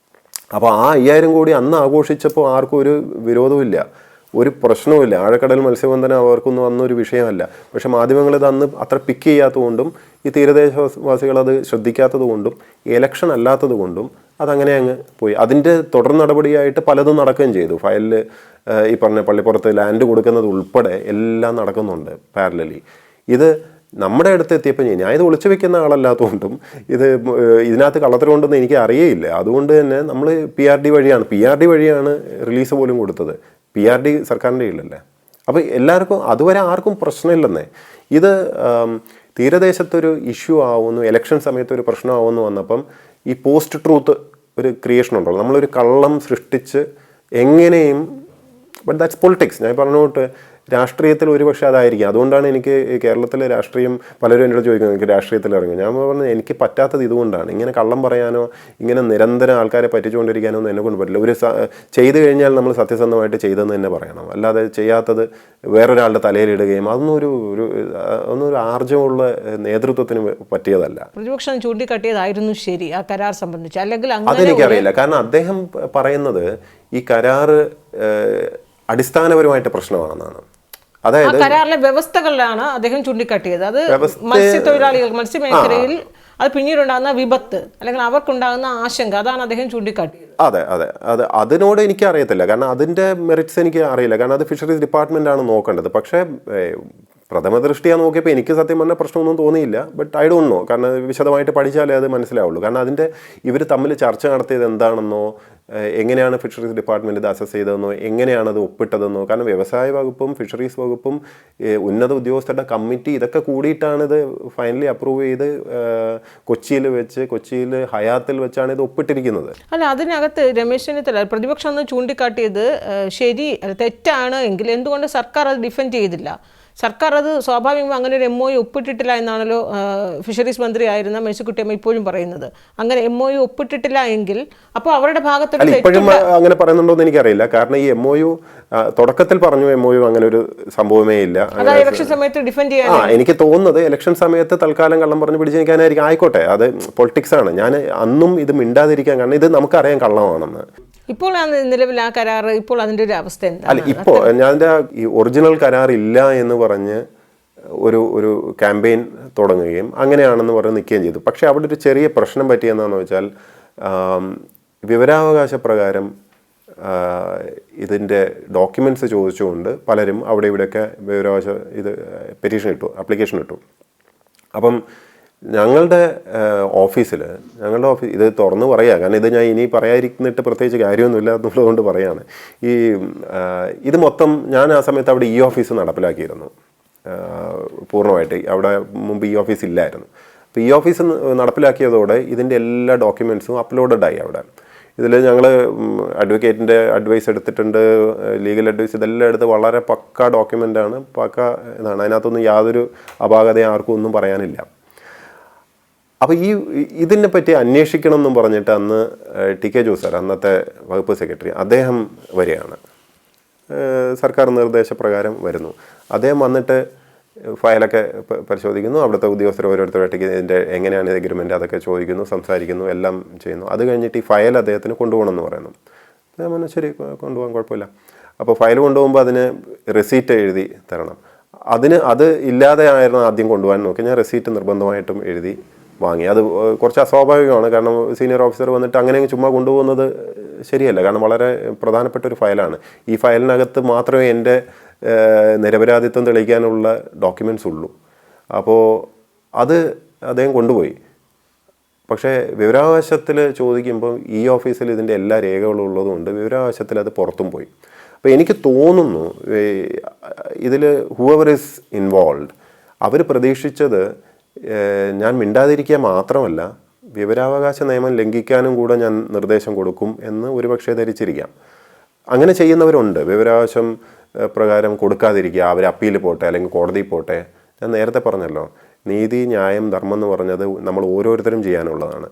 അപ്പോൾ ആ 5000 കോടി അന്ന് ആഘോഷിച്ചപ്പോൾ ആർക്കും ഒരു വിരോധമില്ല, ഒരു പ്രശ്നവുമില്ല. ആഴക്കടൽ മത്സ്യബന്ധനം അവർക്കൊന്നും അന്നൊരു വിഷയമല്ല. പക്ഷേ മാധ്യമങ്ങളിത് അന്ന് അത്ര പിക്ക് ചെയ്യാത്തതുകൊണ്ടും ഈ തീരദേശവാസികൾ അത് ശ്രദ്ധിക്കാത്തത് കൊണ്ടും ഇലക്ഷൻ അല്ലാത്തത് കൊണ്ടും അതങ്ങനെ അങ്ങ് പോയി. അതിൻ്റെ തുടർ നടപടിയായിട്ട് പലതും നടക്കുകയും ചെയ്തു. ഫയലിൽ ഈ പറഞ്ഞ പള്ളിപ്പുറത്ത് ലാൻഡ് കൊടുക്കുന്നത് ഉൾപ്പെടെ എല്ലാം നടക്കുന്നുണ്ട് പാരലലി. ഇത് നമ്മുടെ അടുത്ത് എത്തിയപ്പോൾ ഞാൻ ഇത് ഒളിച്ചു വെക്കുന്ന ആളല്ലാത്തതുകൊണ്ടും ഇതിനകത്ത് കള്ളത്തരമുണ്ടെന്ന് എനിക്ക് അറിയേയില്ല. അതുകൊണ്ട് തന്നെ നമ്മൾ PRD വഴിയാണ് റിലീസ് പോലും കൊടുത്തത്. PRD സർക്കാരിൻ്റെ കീഴിലല്ലേ. അപ്പോൾ എല്ലാവർക്കും അതുവരെ ആർക്കും പ്രശ്നമില്ലെന്നേ. ഇത് തീരദേശത്തൊരു ഇഷ്യൂ ആവുന്നു, ഇലക്ഷൻ സമയത്ത് ഒരു പ്രശ്നമാവുന്നു വന്നപ്പം ഈ പോസ്റ്റ് ട്രൂത്ത് ഒരു ക്രിയേഷൻ ഉണ്ടല്ലോ, നമ്മളൊരു കള്ളം സൃഷ്ടിച്ച് എങ്ങനെയും. But that's politics. ഞാൻ പറഞ്ഞോട്ട് രാഷ്ട്രീയത്തിൽ ഒരുപക്ഷെ അതായിരിക്കും. അതുകൊണ്ടാണ് എനിക്ക് കേരളത്തിലെ രാഷ്ട്രീയം, പലരും എന്നോട് ചോദിക്കുന്നത് എനിക്ക് രാഷ്ട്രീയത്തിൽ ഇറങ്ങും. ഞാൻ പറഞ്ഞത് എനിക്ക് പറ്റാത്തത് ഇതുകൊണ്ടാണ്. ഇങ്ങനെ കള്ളം പറയാനോ ഇങ്ങനെ നിരന്തരം ആൾക്കാരെ പറ്റിച്ചുകൊണ്ടിരിക്കാനോ ഒന്നും എന്നെ കൊണ്ട് പറ്റില്ല. ഒരു ചെയ്തു കഴിഞ്ഞാൽ നമ്മൾ സത്യസന്ധമായിട്ട് ചെയ്തെന്ന് തന്നെ പറയണം. അല്ലാതെ ചെയ്യാത്തത് വേറൊരാളുടെ തലയിലിടുകയും അതൊന്നും ഒരു ആർജവമുള്ള നേതൃത്വത്തിന് പറ്റിയതല്ല. പ്രതിപക്ഷം ചൂണ്ടിക്കാട്ടിയതായിരുന്നു ശരി ആ കരാർ സംബന്ധിച്ച്, അല്ലെങ്കിൽ അതെനിക്കറിയില്ല. കാരണം അദ്ദേഹം പറയുന്നത് ഈ കരാറ് അടിസ്ഥാനപരമായിട്ട് പ്രശ്നമാണെന്നാണ്. അതായത് കരാറിലെ വ്യവസ്ഥകളിലാണ് അദ്ദേഹം ചൂണ്ടിക്കാട്ടിയത്. അത് മത്സ്യത്തൊഴിലാളികൾ, മത്സ്യമേഖലയിൽ അത് പിന്നീടുണ്ടാകുന്ന വിപത്ത് അല്ലെങ്കിൽ അവർക്കുണ്ടാകുന്ന ആശങ്ക, അതാണ് അദ്ദേഹം ചൂണ്ടിക്കാട്ടിയത്. അതെ, അതിനോട് എനിക്ക് അറിയത്തില്ല. കാരണം അതിൻ്റെ മെറിറ്റ്സ് എനിക്ക് അറിയില്ല. കാരണം അത് ഫിഷറീസ് ഡിപ്പാർട്ട്മെൻ്റ് ആണ് നോക്കേണ്ടത്. പക്ഷേ പ്രഥമ ദൃഷ്ടിയാ നോക്കിയപ്പോൾ എനിക്ക് സത്യം പറഞ്ഞാൽ പ്രശ്നമൊന്നും തോന്നിയില്ല. But I don't know. കാരണം വിശദമായിട്ട് പഠിച്ചാലേ അത് മനസ്സിലാവുള്ളൂ. കാരണം ഇവർ തമ്മിൽ ചർച്ച നടത്തിയത് എന്താണെന്നോ, എങ്ങനെയാണ് ഫിഷറീസ് ഡിപ്പാർട്ട്മെൻറ്റ് ഇത് അസസ് ചെയ്തതെന്നോ, എങ്ങനെയാണ് അത് ഒപ്പിട്ടതെന്നോ. കാരണം വ്യവസായ വകുപ്പും ഫിഷറീസ് വകുപ്പും ഉന്നത ഉദ്യോഗസ്ഥരുടെ കമ്മിറ്റി ഇതൊക്കെ കൂടിയിട്ടാണ് ഇത് ഫൈനലി അപ്രൂവ് ചെയ്ത് കൊച്ചിയിൽ ഹയാത്തിൽ വെച്ചാണ് ഇത് ഒപ്പിട്ടിരിക്കുന്നത്. അല്ല, അതിനകത്ത് രമേശ് ചെന്നിത്തല പ്രതിപക്ഷം ഒന്ന് ചൂണ്ടിക്കാട്ടിയത് ശരി തെറ്റാണ് എങ്കിൽ എന്തുകൊണ്ട് സർക്കാർ അത് ഡിഫെൻഡ് ചെയ്തില്ല? സർക്കാർ അത് സ്വാഭാവികമായി അങ്ങനെ ഒരു MOU ഒപ്പിട്ടിട്ടില്ല എന്നാണല്ലോ ഫിഷറീസ് മന്ത്രിയായിരുന്ന മേഴ്സിക്കുട്ടിയമ്മ ഇപ്പോഴും പറയുന്നത്. അങ്ങനെ MOU ഒപ്പിട്ടിട്ടില്ല എങ്കിൽ അപ്പോൾ അവരുടെ ഭാഗത്ത് ഇപ്പോഴും അങ്ങനെ പറയുന്നുണ്ടോ എന്ന് എനിക്കറിയില്ല. കാരണം ഈ MOU തുടക്കത്തിൽ പറഞ്ഞു MOU അങ്ങനെ ഒരു സംഭവമേ ഇല്ല. ഇലക്ഷൻ സമയത്ത് ഡിഫെൻഡ് ചെയ്യാൻ എനിക്ക് തോന്നുന്നത് ഇലക്ഷൻ സമയത്ത് തൽക്കാലം കള്ളം പറഞ്ഞ് പിടിച്ചിരിക്കാനായിരിക്കും. ആയിക്കോട്ടെ, അത് പൊളിറ്റിക്സ് ആണ്. ഞാൻ അന്നും ഇത് മിണ്ടാതിരിക്കാൻ കാരണം ഇത് നമുക്കറിയാം കള്ളമാണെന്ന്. ഇപ്പോൾ നിലവിൽ ആ കരാർ ഇപ്പോൾ അതിൻ്റെ ഒരു അവസ്ഥ എന്താ? അല്ല, ഇപ്പോൾ ഞാൻ്റെ ഈ ഒറിജിനൽ കരാർ ഇല്ല എന്ന് പറഞ്ഞ് ഒരു ക്യാമ്പയിൻ തുടങ്ങുകയും അങ്ങനെയാണെന്ന് പറഞ്ഞ് നിൽക്കുകയും ചെയ്തു. പക്ഷേ അവിടെ ഒരു ചെറിയ പ്രശ്നം പറ്റിയെന്നാന്ന് വെച്ചാൽ വിവരാവകാശ പ്രകാരം ഇതിൻ്റെ ഡോക്യുമെൻറ്റ്സ് ചോദിച്ചുകൊണ്ട് പലരും അവിടെ ഇവിടെയൊക്കെ വിവരാവകാശ ആപ്ലിക്കേഷൻ ഇട്ടു. അപ്പം ഞങ്ങളുടെ ഓഫീസ് ഇത് തുറന്ന് പറയുക, കാരണം ഇത് ഞാൻ ഇനി പറയാതിരുന്നിട്ട് പ്രത്യേകിച്ച് കാര്യമൊന്നുമില്ല എന്നുള്ളതുകൊണ്ട് പറയാണ്. ഇത് മൊത്തം ഞാൻ ആ സമയത്ത് അവിടെ ഓഫീസ് നടപ്പിലാക്കിയിരുന്നു പൂർണ്ണമായിട്ട്. അവിടെ മുമ്പ് ഓഫീസ് ഇല്ലായിരുന്നു. അപ്പോൾ ഓഫീസ് നടപ്പിലാക്കിയതോടെ ഇതിൻ്റെ എല്ലാ ഡോക്യുമെൻറ്റ്സും അപ്ലോഡഡായി അവിടെ. ഇതിൽ ഞങ്ങൾ അഡ്വക്കേറ്റിൻ്റെ അഡ്വൈസ് എടുത്തിട്ടുണ്ട്, ലീഗൽ അഡ്വൈസ്, ഇതെല്ലാം എടുത്ത് വളരെ പക്ക ഡോക്യുമെൻ്റാണ്, പക്ക ഇതാണ്. അതിനകത്തൊന്നും യാതൊരു അപാകതയും ആർക്കും ഒന്നും പറയാനില്ല. അപ്പോൾ ഇതിനെ പറ്റി അന്വേഷിക്കണം എന്നും പറഞ്ഞിട്ട് അന്ന് TK ജോസ് സാർ, അന്നത്തെ വകുപ്പ് സെക്രട്ടറി, അദ്ദേഹം വരികയാണ്. സർക്കാർ നിർദ്ദേശപ്രകാരം വരുന്നു. അദ്ദേഹം വന്നിട്ട് ഫയലൊക്കെ പരിശോധിക്കുന്നു. അവിടുത്തെ ഉദ്യോഗസ്ഥർ ഓരോരുത്തരായിട്ട് ഇതിൻ്റെ എങ്ങനെയാണ് എഗ്രിമെൻ്റ് അതൊക്കെ ചോദിക്കുന്നു, സംസാരിക്കുന്നു, എല്ലാം ചെയ്യുന്നു. അത് കഴിഞ്ഞിട്ട് ഈ ഫയൽ അദ്ദേഹത്തിന് കൊണ്ടുപോകണമെന്ന് പറയുന്നു. ഞാൻ പറഞ്ഞു ശരി, കൊണ്ടുപോകാൻ കുഴപ്പമില്ല. അപ്പോൾ ഫയൽ കൊണ്ടുപോകുമ്പോൾ അതിന് റെസീറ്റ് എഴുതി തരണം. അത് ഇല്ലാതെ ആയിരുന്നു ആദ്യം കൊണ്ടുപോകാൻ നോക്കി. ഞാൻ റെസീറ്റ് നിർബന്ധമായിട്ടും എഴുതി വാങ്ങി. അത് കുറച്ച് അസ്വാഭാവികമാണ്, കാരണം സീനിയർ ഓഫീസർ വന്നിട്ട് അങ്ങനെ ചുമ്മാ കൊണ്ടുപോകുന്നത് ശരിയല്ല. കാരണം വളരെ പ്രധാനപ്പെട്ട ഒരു ഫയലാണ്. ഈ ഫയലിനകത്ത് മാത്രമേ എൻ്റെ നിരപരാധിത്വം തെളിയിക്കാനുള്ള ഡോക്യുമെൻറ്റ്സ് ഉള്ളൂ. അപ്പോൾ അത് അദ്ദേഹം കൊണ്ടുപോയി. പക്ഷേ വിവരാവകാശത്തിൽ ചോദിക്കുമ്പോൾ ഈ ഓഫീസിൽ ഇതിൻ്റെ എല്ലാ രേഖകളും ഉള്ളതുകൊണ്ട് വിവരാവകാശത്തിൽ അത് പുറത്തും പോയി. അപ്പോൾ എനിക്ക് തോന്നുന്നു ഇതിൽ ഹൂവർ ഈസ് ഇൻവോൾവ് അവർ പ്രതീക്ഷിച്ചത് ഞാൻ മിണ്ടാതിരിക്കുക മാത്രമല്ല, വിവരാവകാശ നിയമം ലംഘിക്കാനും കൂടെ ഞാൻ നിർദ്ദേശം കൊടുക്കും എന്ന് ഒരുപക്ഷെ ധരിച്ചിരിക്കാം. അങ്ങനെ ചെയ്യുന്നവരുണ്ട്. വിവരാവകാശം പ്രകാരം കൊടുക്കാതിരിക്കുക, അവർ അപ്പീൽ പോട്ടെ അല്ലെങ്കിൽ കോടതിയിൽ പോട്ടെ. ഞാൻ നേരത്തെ പറഞ്ഞല്ലോ, നീതി, ന്യായം, ധർമ്മം എന്ന് പറഞ്ഞത് നമ്മൾ ഓരോരുത്തരും ചെയ്യാനുള്ളതാണ്.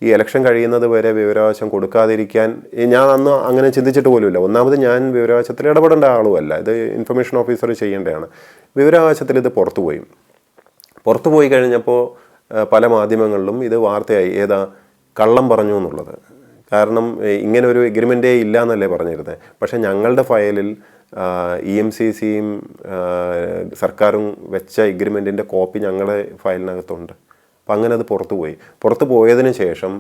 ഈ ഇലക്ഷൻ കഴിയുന്നത് വരെ വിവരാവകാശം കൊടുക്കാതിരിക്കാൻ ഞാൻ അന്ന് അങ്ങനെ ചിന്തിച്ചിട്ട് പോലുമില്ല. ഒന്നാമത് ഞാൻ വിവരാവകാശത്തിൽ ഇടപെടേണ്ട ആളുമല്ല, ഇത് ഇൻഫർമേഷൻ ഓഫീസർ ചെയ്യേണ്ടതാണ്. വിവരാവകാശത്തിൽ ഇത് പുറത്തു പോയി കഴിഞ്ഞപ്പോൾ പല മാധ്യമങ്ങളിലും ഇത് വാർത്തയായി. കള്ളം പറഞ്ഞു എന്നുള്ളത്. കാരണം ഇങ്ങനെ ഒരു എഗ്രിമെൻറ്റേ ഇല്ല എന്നല്ലേ പറഞ്ഞിരുന്നത്. പക്ഷേ ഞങ്ങളുടെ ഫയലിൽ EMCCയും സർക്കാരും വെച്ച എഗ്രിമെൻറ്റിൻ്റെ കോപ്പി ഞങ്ങളുടെ ഫയലിനകത്തുണ്ട്. അപ്പം അങ്ങനെ അത് പുറത്തു പോയതിന് ശേഷം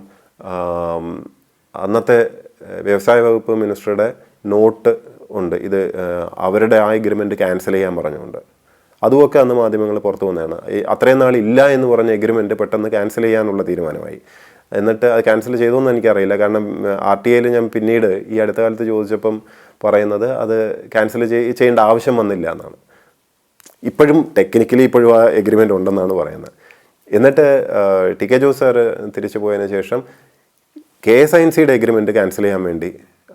അന്നത്തെ വ്യവസായ വകുപ്പ് മിനിസ്റ്ററുടെ നോട്ട് ഉണ്ട്. ഇത് അവരുടെ ആ എഗ്രിമെൻറ്റ് ക്യാൻസൽ ചെയ്യാൻ പറഞ്ഞുകൊണ്ട്. അതുമൊക്കെ അന്ന് മാധ്യമങ്ങൾ പുറത്തു വന്നതാണ്. അത്രയും നാൾ ഇല്ല എന്ന് പറഞ്ഞ എഗ്രിമെൻറ്റ് പെട്ടെന്ന് ക്യാൻസൽ ചെയ്യാനുള്ള തീരുമാനമായി. എന്നിട്ട് അത് ക്യാൻസൽ ചെയ്തോന്ന് എനിക്കറിയില്ല. കാരണം RTIയിൽ ഞാൻ പിന്നീട് ഈ അടുത്ത കാലത്ത് ചോദിച്ചപ്പം പറയുന്നത് അത് ക്യാൻസൽ ചെയ്യേണ്ട ആവശ്യം വന്നില്ല എന്നാണ്. ടെക്നിക്കലി ഇപ്പോഴും ആ എഗ്രിമെൻ്റ് ഉണ്ടെന്നാണ് പറയുന്നത്. എന്നിട്ട് TK ജോസ് സാർ തിരിച്ചു പോയതിന് ശേഷം KSINCയുടെ എഗ്രിമെൻറ്റ് ക്യാൻസൽ ചെയ്യാൻ വേണ്ടി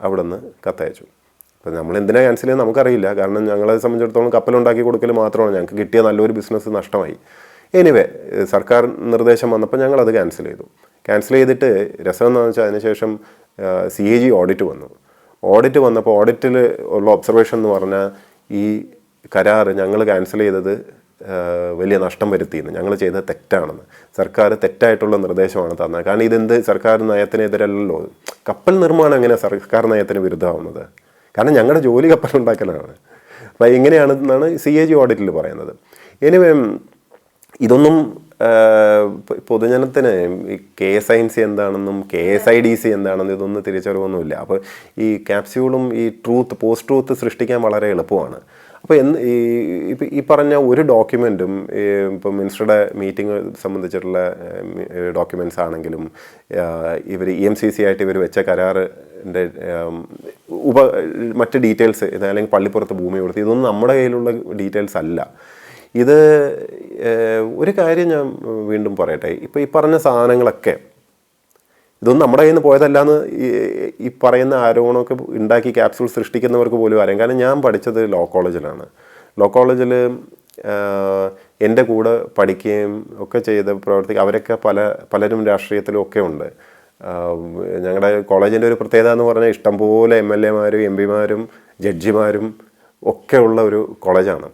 അവിടെ നിന്ന് കത്തയച്ചു. അപ്പോൾ നമ്മൾ എന്തിനാണ് ക്യാൻസൽ ചെയ്യുന്നത് നമുക്കറിയില്ല. കാരണം ഞങ്ങളെ സംബന്ധിച്ചിടത്തോളം കപ്പലുണ്ടാക്കി കൊടുക്കൽ മാത്രമാണ്. ഞങ്ങൾക്ക് കിട്ടിയ നല്ലൊരു ബിസിനസ് നഷ്ടമായി. എനിവേ സർക്കാർ നിർദ്ദേശം വന്നപ്പോൾ ഞങ്ങളത് ക്യാൻസൽ ചെയ്തിട്ട് രസം എന്താണെന്ന് വെച്ചാൽ അതിനുശേഷം CAG ഓഡിറ്റ് വന്നപ്പോൾ ഓഡിറ്റിൽ ഉള്ള ഒബ്സർവേഷൻ എന്ന് പറഞ്ഞാൽ ഈ കരാർ ഞങ്ങൾ ക്യാൻസൽ ചെയ്തത് വലിയ നഷ്ടം വരുത്തിയെന്ന്, ഞങ്ങൾ ചെയ്തത് തെറ്റാണെന്ന്, സർക്കാർ തെറ്റായിട്ടുള്ള നിർദ്ദേശമാണ് തന്നത്. കാരണം ഇതെന്ത് സർക്കാർ നയത്തിനെതിരല്ലോ. കപ്പൽ നിർമ്മാണം എങ്ങനെ സർക്കാർ നയത്തിന് വിരുദ്ധമാവുന്നത്? കാരണം ഞങ്ങളുടെ ജോലി കപ്പലുണ്ടാക്കലാണ്. അപ്പം ഇങ്ങനെയാണെന്നാണ് CAG ഓഡിറ്റിൽ പറയുന്നത്. എനിവേ ഇതൊന്നും പൊതുജനത്തിന് ഈ KSINC എന്താണെന്നും KSIDC എന്താണെന്നും ഇതൊന്നും തിരിച്ചറിവൊന്നുമില്ല. അപ്പോൾ ഈ ക്യാപ്സ്യൂളും ഈ പോസ്റ്റ് ട്രൂത്ത് സൃഷ്ടിക്കാൻ വളരെ എളുപ്പമാണ്. അപ്പോൾ ഈ പറഞ്ഞ ഒരു ഡോക്യുമെൻറ്റും ഇപ്പോൾ മിനിസ്റ്ററുടെ മീറ്റിംഗ് സംബന്ധിച്ചിട്ടുള്ള ഡോക്യുമെൻറ്റ്സ് ആണെങ്കിലും ഇവർ EMCC ആയിട്ട് ഇവർ വെച്ച കരാറിൻ്റെ മറ്റ് ഡീറ്റെയിൽസ് അല്ലെങ്കിൽ പള്ളിപ്പുറത്ത് ഭൂമി കൊടുത്ത് ഇതൊന്നും നമ്മുടെ കയ്യിലുള്ള ഡീറ്റെയിൽസ് അല്ല. ഇത് ഒരു കാര്യം ഞാൻ വീണ്ടും പറയട്ടെ. ഇപ്പോൾ ഈ പറഞ്ഞ സാധനങ്ങളൊക്കെ ഇതൊന്നും നമ്മുടെ കയ്യിൽ നിന്ന് പോയതല്ലാന്ന് ഈ പറയുന്ന ആരോപണമൊക്കെ ഉണ്ടാക്കി ക്യാപ്സ്യൂൾ സൃഷ്ടിക്കുന്നവർക്ക് പോലും അറിയാം. കാരണം ഞാൻ പഠിച്ചത് ലോ കോളേജിലാണ്. ലോ കോളേജിൽ എൻ്റെ കൂടെ പഠിക്കുകയും ഒക്കെ ചെയ്ത് അവരൊക്കെ പലരും രാഷ്ട്രീയത്തിലും ഒക്കെ ഉണ്ട്. ഞങ്ങളുടെ കോളേജിൻ്റെ ഒരു പ്രത്യേകത എന്ന് പറഞ്ഞാൽ ഇഷ്ടംപോലെ MLA മാരും MP മാരും ജഡ്ജിമാരും ഒക്കെ ഉള്ള ഒരു കോളേജാണ്.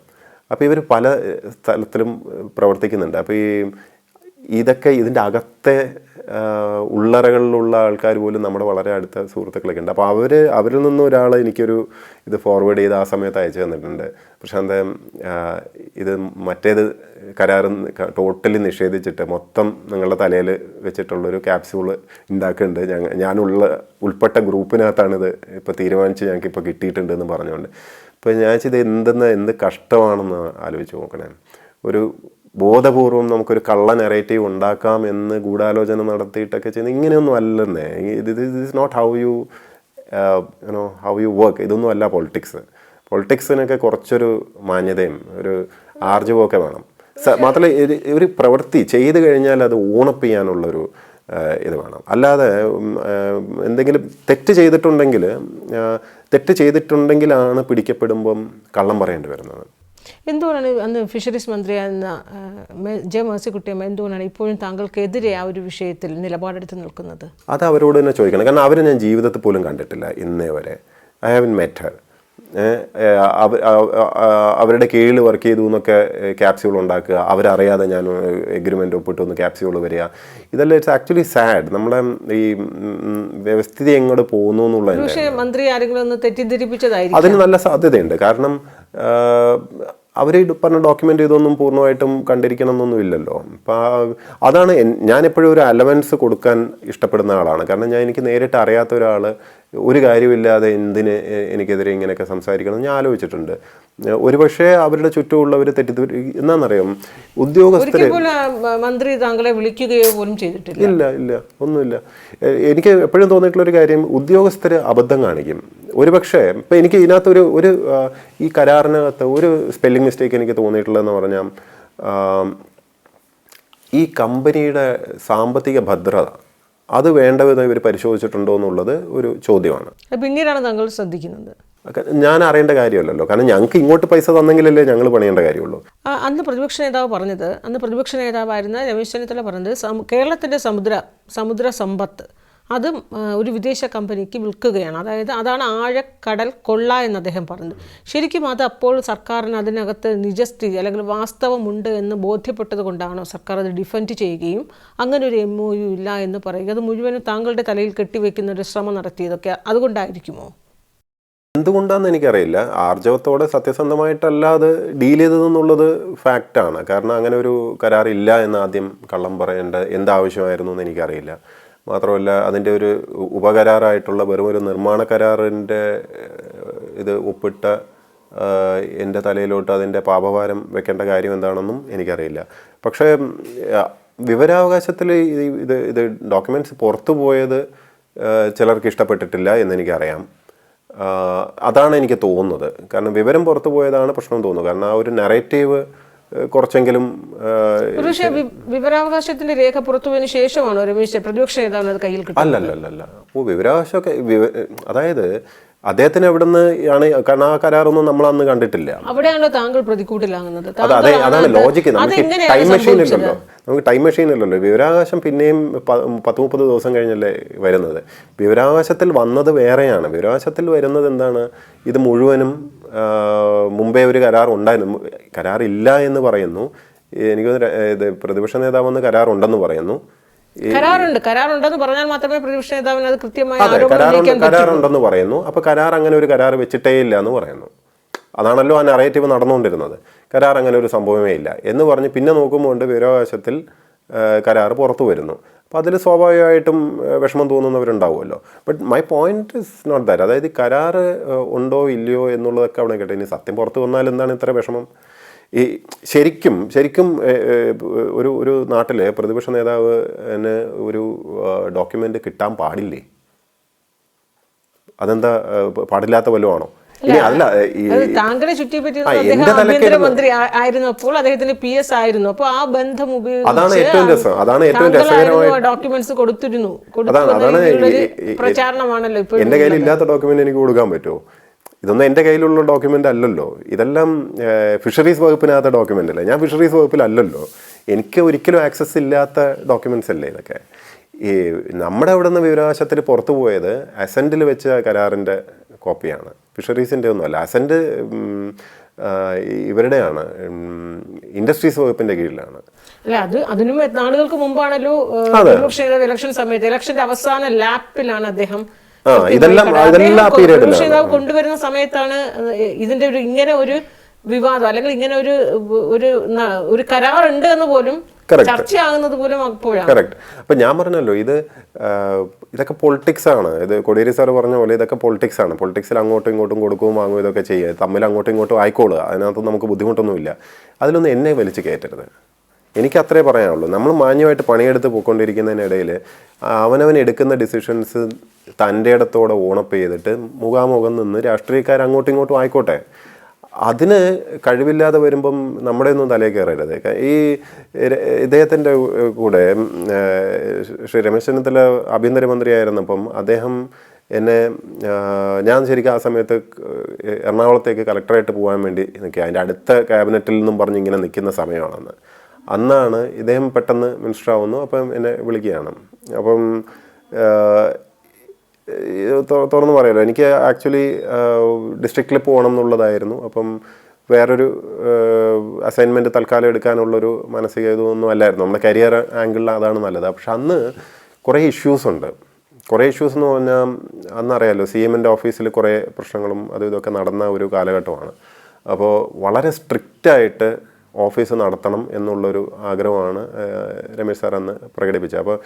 അപ്പോൾ ഇവർ പല സ്ഥലത്തിലും പ്രവർത്തിക്കുന്നുണ്ട്. അപ്പോൾ ഇതിൻ്റെ അകത്തെ ഉള്ളറകളിലുള്ള ആൾക്കാർ പോലും നമ്മുടെ വളരെ അടുത്ത സുഹൃത്തുക്കളൊക്കെ ഉണ്ട്. അപ്പോൾ അവരിൽ നിന്നും ഒരാൾ എനിക്കൊരു ഇത് ഫോർവേഡ് ചെയ്ത് ആ സമയത്ത് അയച്ചു തന്നിട്ടുണ്ട്. പ്രശാന്ത്, ഇത് മറ്റേത് കരാർ ടോട്ടലി നിഷേധിച്ചിട്ട് മൊത്തം നിങ്ങളുടെ തലയിൽ വെച്ചിട്ടുള്ളൊരു ക്യാപ്സ്യൂള് ഉണ്ടാക്കുന്നുണ്ട്. ഉൾപ്പെട്ട ഗ്രൂപ്പിനകത്താണിത് ഇപ്പോൾ തീരുമാനിച്ച് ഞങ്ങൾക്കിപ്പോൾ കിട്ടിയിട്ടുണ്ടെന്ന് പറഞ്ഞുകൊണ്ട്. ഇപ്പോൾ ഞാൻ ഇത് എന്ത് കഷ്ടമാണെന്ന് ആലോചിച്ച് നോക്കണേ. ഒരു ബോധപൂർവം നമുക്കൊരു കള്ള നെറേറ്റീവ് ഉണ്ടാക്കാം എന്ന് ഗൂഢാലോചന നടത്തിയിട്ടൊക്കെ ചെയ്യുന്നത് ഇങ്ങനെയൊന്നും അല്ലെന്നേ. This is not how you work. ഇതൊന്നും അല്ല പൊളിറ്റിക്സിനൊക്കെ കുറച്ചൊരു മാന്യതയും ഒരു ആർജവമൊക്കെ വേണം. മാത്രമല്ല ഒരു പ്രവൃത്തി ചെയ്തു കഴിഞ്ഞാൽ അത് ഓണപ്പ് ചെയ്യാനുള്ളൊരു ഇത് വേണം. അല്ലാതെ എന്തെങ്കിലും തെറ്റ് ചെയ്തിട്ടുണ്ടെങ്കിലാണ് പിടിക്കപ്പെടുമ്പം കള്ളം പറയേണ്ടി വരുന്നത്. എന്തുകൊണ്ടാണ് അന്ന് ഫിഷറീസ് മന്ത്രിയായിരുന്ന ജെ മേഴ്സിക്കുട്ടിയമ്മ എന്തുകൊണ്ടാണ് ഇപ്പോഴും താങ്കൾക്കെതിരെ ആ ഒരു വിഷയത്തിൽ നിലപാടെടുത്ത് നിൽക്കുന്നത്? അത് അവരോട് തന്നെ ചോദിക്കണം. കാരണം അവരെ ഞാൻ ജീവിതത്തിൽ പോലും കണ്ടിട്ടില്ല ഇന്നേ വരെ. I haven't met Har. അവരുടെ കീഴിൽ വർക്ക് ചെയ്തു എന്നൊക്കെ ക്യാപ്സ്യൂൾ ഉണ്ടാക്കുക, അവരറിയാതെ ഞാൻ എഗ്രിമെൻ്റ് ഒപ്പിട്ടു എന്ന് ക്യാപ്സ്യൂൾ വരിക, ഇതെല്ലാം ഇറ്റ്സ് ആക്ച്വലി സാഡ്. നമ്മളെ ഈ വ്യവസ്ഥിതി എങ്ങോട്ട് പോകുന്നു എന്നുള്ളത് മന്ത്രി ആരെങ്കിലും ഒന്ന് തെറ്റിദ്ധരിപ്പിച്ചതായിരിക്കും. അതിന് നല്ല സാധ്യതയുണ്ട്. കാരണം അവർ പറഞ്ഞ ഡോക്യുമെൻ്റ് ഇതൊന്നും പൂർണ്ണമായിട്ടും കണ്ടിരിക്കണം എന്നൊന്നും ഇല്ലല്ലോ. അപ്പം അതാണ് ഞാനെപ്പോഴും ഒരു അലവൻസ് കൊടുക്കാൻ ഇഷ്ടപ്പെടുന്ന ആളാണ്. കാരണം എനിക്ക് നേരിട്ട് അറിയാത്ത ഒരാൾ ഒരു കാര്യമില്ലാതെ എന്തിന് എനിക്കെതിരെ ഇങ്ങനെയൊക്കെ സംസാരിക്കണം ഞാൻ ആലോചിച്ചിട്ടുണ്ട്. ഒരുപക്ഷെ അവരുടെ ചുറ്റുമുള്ളവർ എന്നാന്നറിയാം, ഉദ്യോഗസ്ഥർ മന്ത്രി താങ്കളെ വിളിക്കുകയോ പോലും ചെയ്തിട്ടില്ല. ഇല്ല ഒന്നുമില്ല. എനിക്ക് എപ്പോഴും തോന്നിയിട്ടുള്ളൊരു കാര്യം, ഉദ്യോഗസ്ഥർ അബദ്ധം കാണിക്കും. ഒരുപക്ഷെ ഇപ്പം എനിക്ക് ഇതിനകത്ത് ഒരു ഈ കരാറിനകത്ത് ഒരു സ്പെല്ലിംഗ് മിസ്റ്റേക്ക് എനിക്ക് തോന്നിയിട്ടുള്ളതെന്ന് പറഞ്ഞാൽ, ഈ കമ്പനിയുടെ സാമ്പത്തിക ഭദ്രത അത് വേണ്ട വിധം ഇവർ പരിശോധിച്ചിട്ടുണ്ടോ എന്നുള്ളത് ഒരു ചോദ്യമാണ്. പിന്നീടാണ് താങ്കൾ ശ്രദ്ധിക്കുന്നത്. ഞാൻ അറിയേണ്ട കാര്യമല്ലല്ലോ, കാരണം ഞങ്ങൾക്ക് ഇങ്ങോട്ട് പൈസ തന്നെങ്കിലല്ലേ ഞങ്ങൾ പണിയേണ്ട കാര്യമുള്ളൂ. അന്ന് പ്രതിപക്ഷ നേതാവായിരുന്ന രമേശ് ചെന്നിത്തല പറഞ്ഞത് കേരളത്തിൻ്റെ സമുദ്ര സമ്പത്ത് അത് ഒരു വിദേശ കമ്പനിക്ക് വിൽക്കുകയാണ്, അതായത് അതാണ് ആഴക്കടൽ കൊള്ള എന്ന് അദ്ദേഹം പറഞ്ഞത്. ശരിക്കും അത് അപ്പോൾ സർക്കാരിന് അതിനകത്ത് നിജസ്ഥിതി അല്ലെങ്കിൽ വാസ്തവമുണ്ട് എന്ന് ബോധ്യപ്പെട്ടത് കൊണ്ടാണോ സർക്കാർ അത് ഡിഫെൻഡ് ചെയ്യുകയും അങ്ങനെ ഒരു MOU ഇല്ല എന്ന് പറയുക? അത് മുഴുവനും താങ്കളുടെ തലയിൽ കെട്ടിവെക്കുന്ന ഒരു ശ്രമം നടത്തിയതൊക്കെ അതുകൊണ്ടായിരിക്കുമോ? എന്തുകൊണ്ടാണെന്ന് എനിക്കറിയില്ല. ആർജവത്തോടെ സത്യസന്ധമായിട്ടല്ല അത് ഡീൽ ചെയ്തതെന്നുള്ളത് ഫാക്റ്റാണ്. കാരണം അങ്ങനെ ഒരു കരാറില്ല എന്ന് ആദ്യം കള്ളം പറയേണ്ട എന്താവശ്യമായിരുന്നു എന്ന് എനിക്കറിയില്ല. മാത്രമല്ല അതിൻ്റെ ഒരു ഉപകരാറായിട്ടുള്ള വെറും ഒരു നിർമ്മാണ കരാറിൻ്റെ ഇത് ഒപ്പിട്ട എൻ്റെ തലയിലോട്ട് അതിൻ്റെ പാപഭാരം വെക്കേണ്ട കാര്യം എന്താണെന്നും എനിക്കറിയില്ല. പക്ഷേ വിവരാവകാശത്തിൽ ഇത് ഡോക്യുമെൻറ്റ്സ് പുറത്തു പോയത് ചിലർക്ക് ഇഷ്ടപ്പെട്ടിട്ടില്ല എന്നെനിക്കറിയാം. അതാണ് എനിക്ക് തോന്നുന്നത്. കാരണം വിവരം പുറത്തു പോയതാണ് പ്രശ്നം തോന്നുന്നു. കാരണം ആ ഒരു നറേറ്റീവ് കുറച്ചെങ്കിലും വിവരാവകാശത്തിന്റെ രേഖ പുറത്തുപോയതിനു ശേഷമാണോ രമേശ് പ്രതിപക്ഷ നേതാവിന് കയ്യിൽ കിട്ടുന്നത്? അല്ലല്ല. വിവരാവകാശമൊക്കെ അതായത് അദ്ദേഹത്തിന് എവിടെ നിന്ന് ആണ്, കാരണം ആ കരാറൊന്നും നമ്മൾ അന്ന് കണ്ടിട്ടില്ല. അവിടെയാണല്ലോ താങ്കൾ പ്രതികൂട്ടിലാകുന്നത്. അതാണ് ലോജിക്ക്. നമുക്ക് ടൈം മെഷീൻ ഇല്ലല്ലോ. വിവരാവകാശം പിന്നെയും 10-30 ദിവസം കഴിഞ്ഞല്ലേ വരുന്നത്. വിവരാവകാശത്തിൽ വന്നത് വേറെയാണ്. വിവരാവകാശത്തിൽ വരുന്നത് എന്താണ്, ഇത് മുഴുവനും മുമ്പേ ഒരു കരാർ ഉണ്ടായിരുന്നു, കരാറില്ല എന്ന് പറയുന്നു. എനിക്ക് ഇത് പ്രതിപക്ഷ നേതാവെന്ന് കരാറുണ്ടെന്ന് പറയുന്നു. കരാറുണ്ടെന്ന് പറഞ്ഞാൽ മാത്രമേ പ്രതിപക്ഷ നേതാവിന് അത് കൃത്യമായി കരാറുണ്ടെന്ന് പറയുന്നു. അപ്പോൾ കരാർ അങ്ങനെ ഒരു കരാർ വെച്ചിട്ടേ ഇല്ല എന്ന് പറയുന്നു. അതാണല്ലോ ആ നറേറ്റീവ് നടന്നുകൊണ്ടിരുന്നത്. കരാർ അങ്ങനെ ഒരു സംഭവമേ ഇല്ല എന്ന് പറഞ്ഞ് പിന്നെ നോക്കുമ്പോൾ വിവരാവകാശത്തിൽ കരാർ പുറത്തു വരുന്നു. അപ്പോൾ അതിൽ സ്വാഭാവികമായിട്ടും വിഷമം തോന്നുന്നവരുണ്ടാവുമല്ലോ. But my point is not that. അതായത് കരാർ ഉണ്ടോ ഇല്ലയോ എന്നുള്ളതൊക്കെ അവിടെ കേട്ടോ. ഇനി സത്യം പുറത്ത് വന്നാൽ എന്താണ് ഇത്ര വിഷമം? ഈ ശരിക്കും ഒരു നാട്ടിലെ പ്രതിപക്ഷ നേതാവിന് ഒരു ഡോക്യുമെൻ്റ് കിട്ടാൻ പാടില്ലേ? അതെന്താ പാടില്ലാത്ത വല്ലതും ആണോ? താങ്കളെ ചുറ്റിപ്പറ്റി ആഭ്യന്തരമന്ത്രി ആയിരുന്നപ്പോൾ അദ്ദേഹത്തിന് PS ആയിരുന്നു. അപ്പോൾ ആ ബന്ധം ഉപയോഗിച്ച് ഡോക്യുമെന്റ്സ് കൊടുത്തിരുന്നു. പ്രചാരണമാണല്ലോ ഇപ്പോൾ. എന്റെ കയ്യിൽ ഇല്ലാത്ത ഡോക്യുമെന്റ് എനിക്ക് കൊടുക്കാൻ പറ്റുമോ? ഇതൊന്നും എൻ്റെ കയ്യിലുള്ള ഡോക്യുമെൻ്റ് അല്ലല്ലോ. ഇതെല്ലാം ഫിഷറീസ് വകുപ്പിനകത്ത ഡോക്യുമെൻ്റ് അല്ലേ. ഞാൻ ഫിഷറീസ് വകുപ്പിലല്ലല്ലോ. എനിക്ക് ഒരിക്കലും ആക്സസ് ഇല്ലാത്ത ഡോക്യുമെൻറ്റ്സ് അല്ലേ ഇതൊക്കെ. ഈ നമ്മുടെ അവിടെ നിന്ന് വിവരാവകാശത്തിൽ പുറത്തു പോയത് അസെൻറ്റിൽ വെച്ച കരാറിൻ്റെ കോപ്പിയാണ്, ഫിഷറീസിൻ്റെ ഒന്നുമല്ല. അസെൻറ്റ് ഇവരുടെയാണ്, ഇൻഡസ്ട്രീസ് വകുപ്പിൻ്റെ കീഴിലാണ്. അല്ല, അതിനും നാളുകൾക്ക് മുമ്പാണല്ലോ ഇലക്ഷൻ സമയത്ത്, ഇലക്ഷൻ്റെ അവസാന ലാപ്പിലാണ് അദ്ദേഹം കൊണ്ടുവരുന്ന സമയത്താണ് ഇതിന്റെ ഇങ്ങനെ ഒരു വിവാദം അല്ലെങ്കിൽ ഇങ്ങനെ ഒരു കരാറുണ്ട് എന്ന് പോലും ചർച്ചയാകുന്നത് പോലും അപ്പോഴാണ്. കറക്റ്റ്. അപ്പം ഞാൻ പറഞ്ഞല്ലോ, ഇതൊക്കെ പൊളിറ്റിക്സ് ആണ്. ഇത് കോടിയേരി സാർ പറഞ്ഞ പോലെ ഇതൊക്കെ പൊളിറ്റിക്സ് ആണ്. പൊളിറ്റിക്സിൽ അങ്ങോട്ടും ഇങ്ങോട്ടും കൊടുക്കുകയും വാങ്ങുകയും ഇതൊക്കെ ചെയ്യുക, തമ്മിൽ അങ്ങോട്ടും ഇങ്ങോട്ടും ആയിക്കോളുക. അതിനകത്ത് നമുക്ക് ബുദ്ധിമുട്ടൊന്നുമില്ല. അതിലൊന്നും എന്നെ വലിച്ചു കയറ്റരുത്. എനിക്ക് അത്രേ പറയാനുള്ളൂ. നമ്മൾ മാന്യമായിട്ട് പണിയെടുത്ത് പോയിക്കൊണ്ടിരിക്കുന്നതിനിടയിൽ അവനവൻ എടുക്കുന്ന ഡിസിഷൻസ് തൻ്റെ ഇടത്തോടെ ഓണപ്പ് ചെയ്തിട്ട് മുഖാമുഖം നിന്ന് രാഷ്ട്രീയക്കാർ അങ്ങോട്ടും ഇങ്ങോട്ടും ആയിക്കോട്ടെ, അതിന് കഴിവില്ലാതെ വരുമ്പം നമ്മുടെ ഒന്നും തലയിൽ കയറരുത്. ഈ ഇദ്ദേഹത്തിൻ്റെ കൂടെ ശ്രീ രമേശ് ചെന്നിത്തല ആഭ്യന്തരമന്ത്രിയായിരുന്നപ്പം അദ്ദേഹം ഞാൻ ശരിക്കും ആ സമയത്ത് എറണാകുളത്തേക്ക് കളക്ടറായിട്ട് പോകാൻ വേണ്ടി നിൽക്കുക. അതിൻ്റെ അടുത്ത ക്യാബിനറ്റിൽ നിന്നും പറഞ്ഞ് ഇങ്ങനെ നിൽക്കുന്ന സമയമാണെന്ന്. അന്നാണ് ഇദ്ദേഹം പെട്ടെന്ന് മിനിസ്റ്റർ ആവുന്നു. അപ്പം എന്നെ വിളിക്കുകയാണ്. അപ്പം തുറന്നു പറയാമല്ലോ, എനിക്ക് ആക്ച്വലി ഡിസ്ട്രിക്റ്റിൽ പോകണം എന്നുള്ളതായിരുന്നു. അപ്പം വേറൊരു അസൈൻമെൻറ്റ് തൽക്കാലം എടുക്കാനുള്ളൊരു മാനസിക ഇതൊന്നും അല്ലായിരുന്നു. നമ്മുടെ കരിയർ ആംഗിളിൽ അതാണ് നല്ലത്. പക്ഷെ അന്ന് കുറേ ഇഷ്യൂസ് ഉണ്ട്. കുറേ ഇഷ്യൂസ് എന്ന് പറഞ്ഞാൽ അന്നറിയാമല്ലോ, CMൻ്റെ ഓഫീസിൽ കുറേ പ്രശ്നങ്ങളും അതും ഇതൊക്കെ നടന്ന ഒരു കാലഘട്ടമാണ്. അപ്പോൾ വളരെ സ്ട്രിക്റ്റായിട്ട് ഓഫീസ് നടത്തണം എന്നുള്ളൊരു ആഗ്രഹമാണ് രമേശ് സാർ അന്ന് പ്രകടിപ്പിച്ചത്. അപ്പോൾ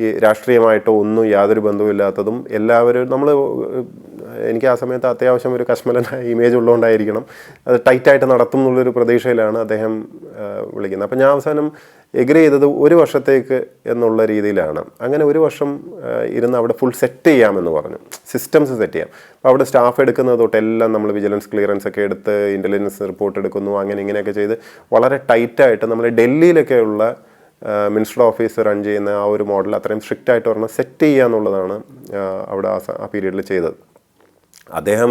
ഈ രാഷ്ട്രീയമായിട്ടോ ഒന്നും യാതൊരു ബന്ധവുമില്ലാത്തതും എല്ലാവരും എനിക്ക് ആ സമയത്ത് അത്യാവശ്യം ഒരു കശ്മലനായ ഇമേജ് ഉള്ളതുകൊണ്ടായിരിക്കണം അത് ടൈറ്റായിട്ട് നടത്തും എന്നുള്ളൊരു പ്രതീക്ഷയിലാണ് അദ്ദേഹം വിളിക്കുന്നത്. അപ്പോൾ ഞാൻ അവസാനം എഗ്രി ചെയ്തത് 1 വർഷത്തേക്ക് എന്നുള്ള രീതിയിലാണ്. അങ്ങനെ 1 വർഷം ഇരുന്ന് അവിടെ ഫുൾ സെറ്റ് ചെയ്യാമെന്ന് പറഞ്ഞു, സിസ്റ്റംസ് സെറ്റ് ചെയ്യാം. അപ്പോൾ അവിടെ സ്റ്റാഫ് എടുക്കുന്നത് തൊട്ട് എല്ലാം നമ്മൾ വിജിലൻസ് ക്ലിയറൻസ് ഒക്കെ എടുത്ത് ഇൻ്റലിജൻസ് റിപ്പോർട്ട് എടുക്കുന്നു, അങ്ങനെ ഇങ്ങനെയൊക്കെ ചെയ്ത് വളരെ ടൈറ്റായിട്ട് നമ്മൾ ഡൽഹിയിലൊക്കെയുള്ള മിനിസ്റ്റർ ഓഫീസ് റൺ ചെയ്യുന്ന ആ ഒരു മോഡൽ അത്രയും സ്ട്രിക്റ്റ് ആയിട്ട് പറഞ്ഞാൽ സെറ്റ് ചെയ്യുക എന്നുള്ളതാണ് അവിടെ ആ പീരീഡിൽ ചെയ്തത്. അദ്ദേഹം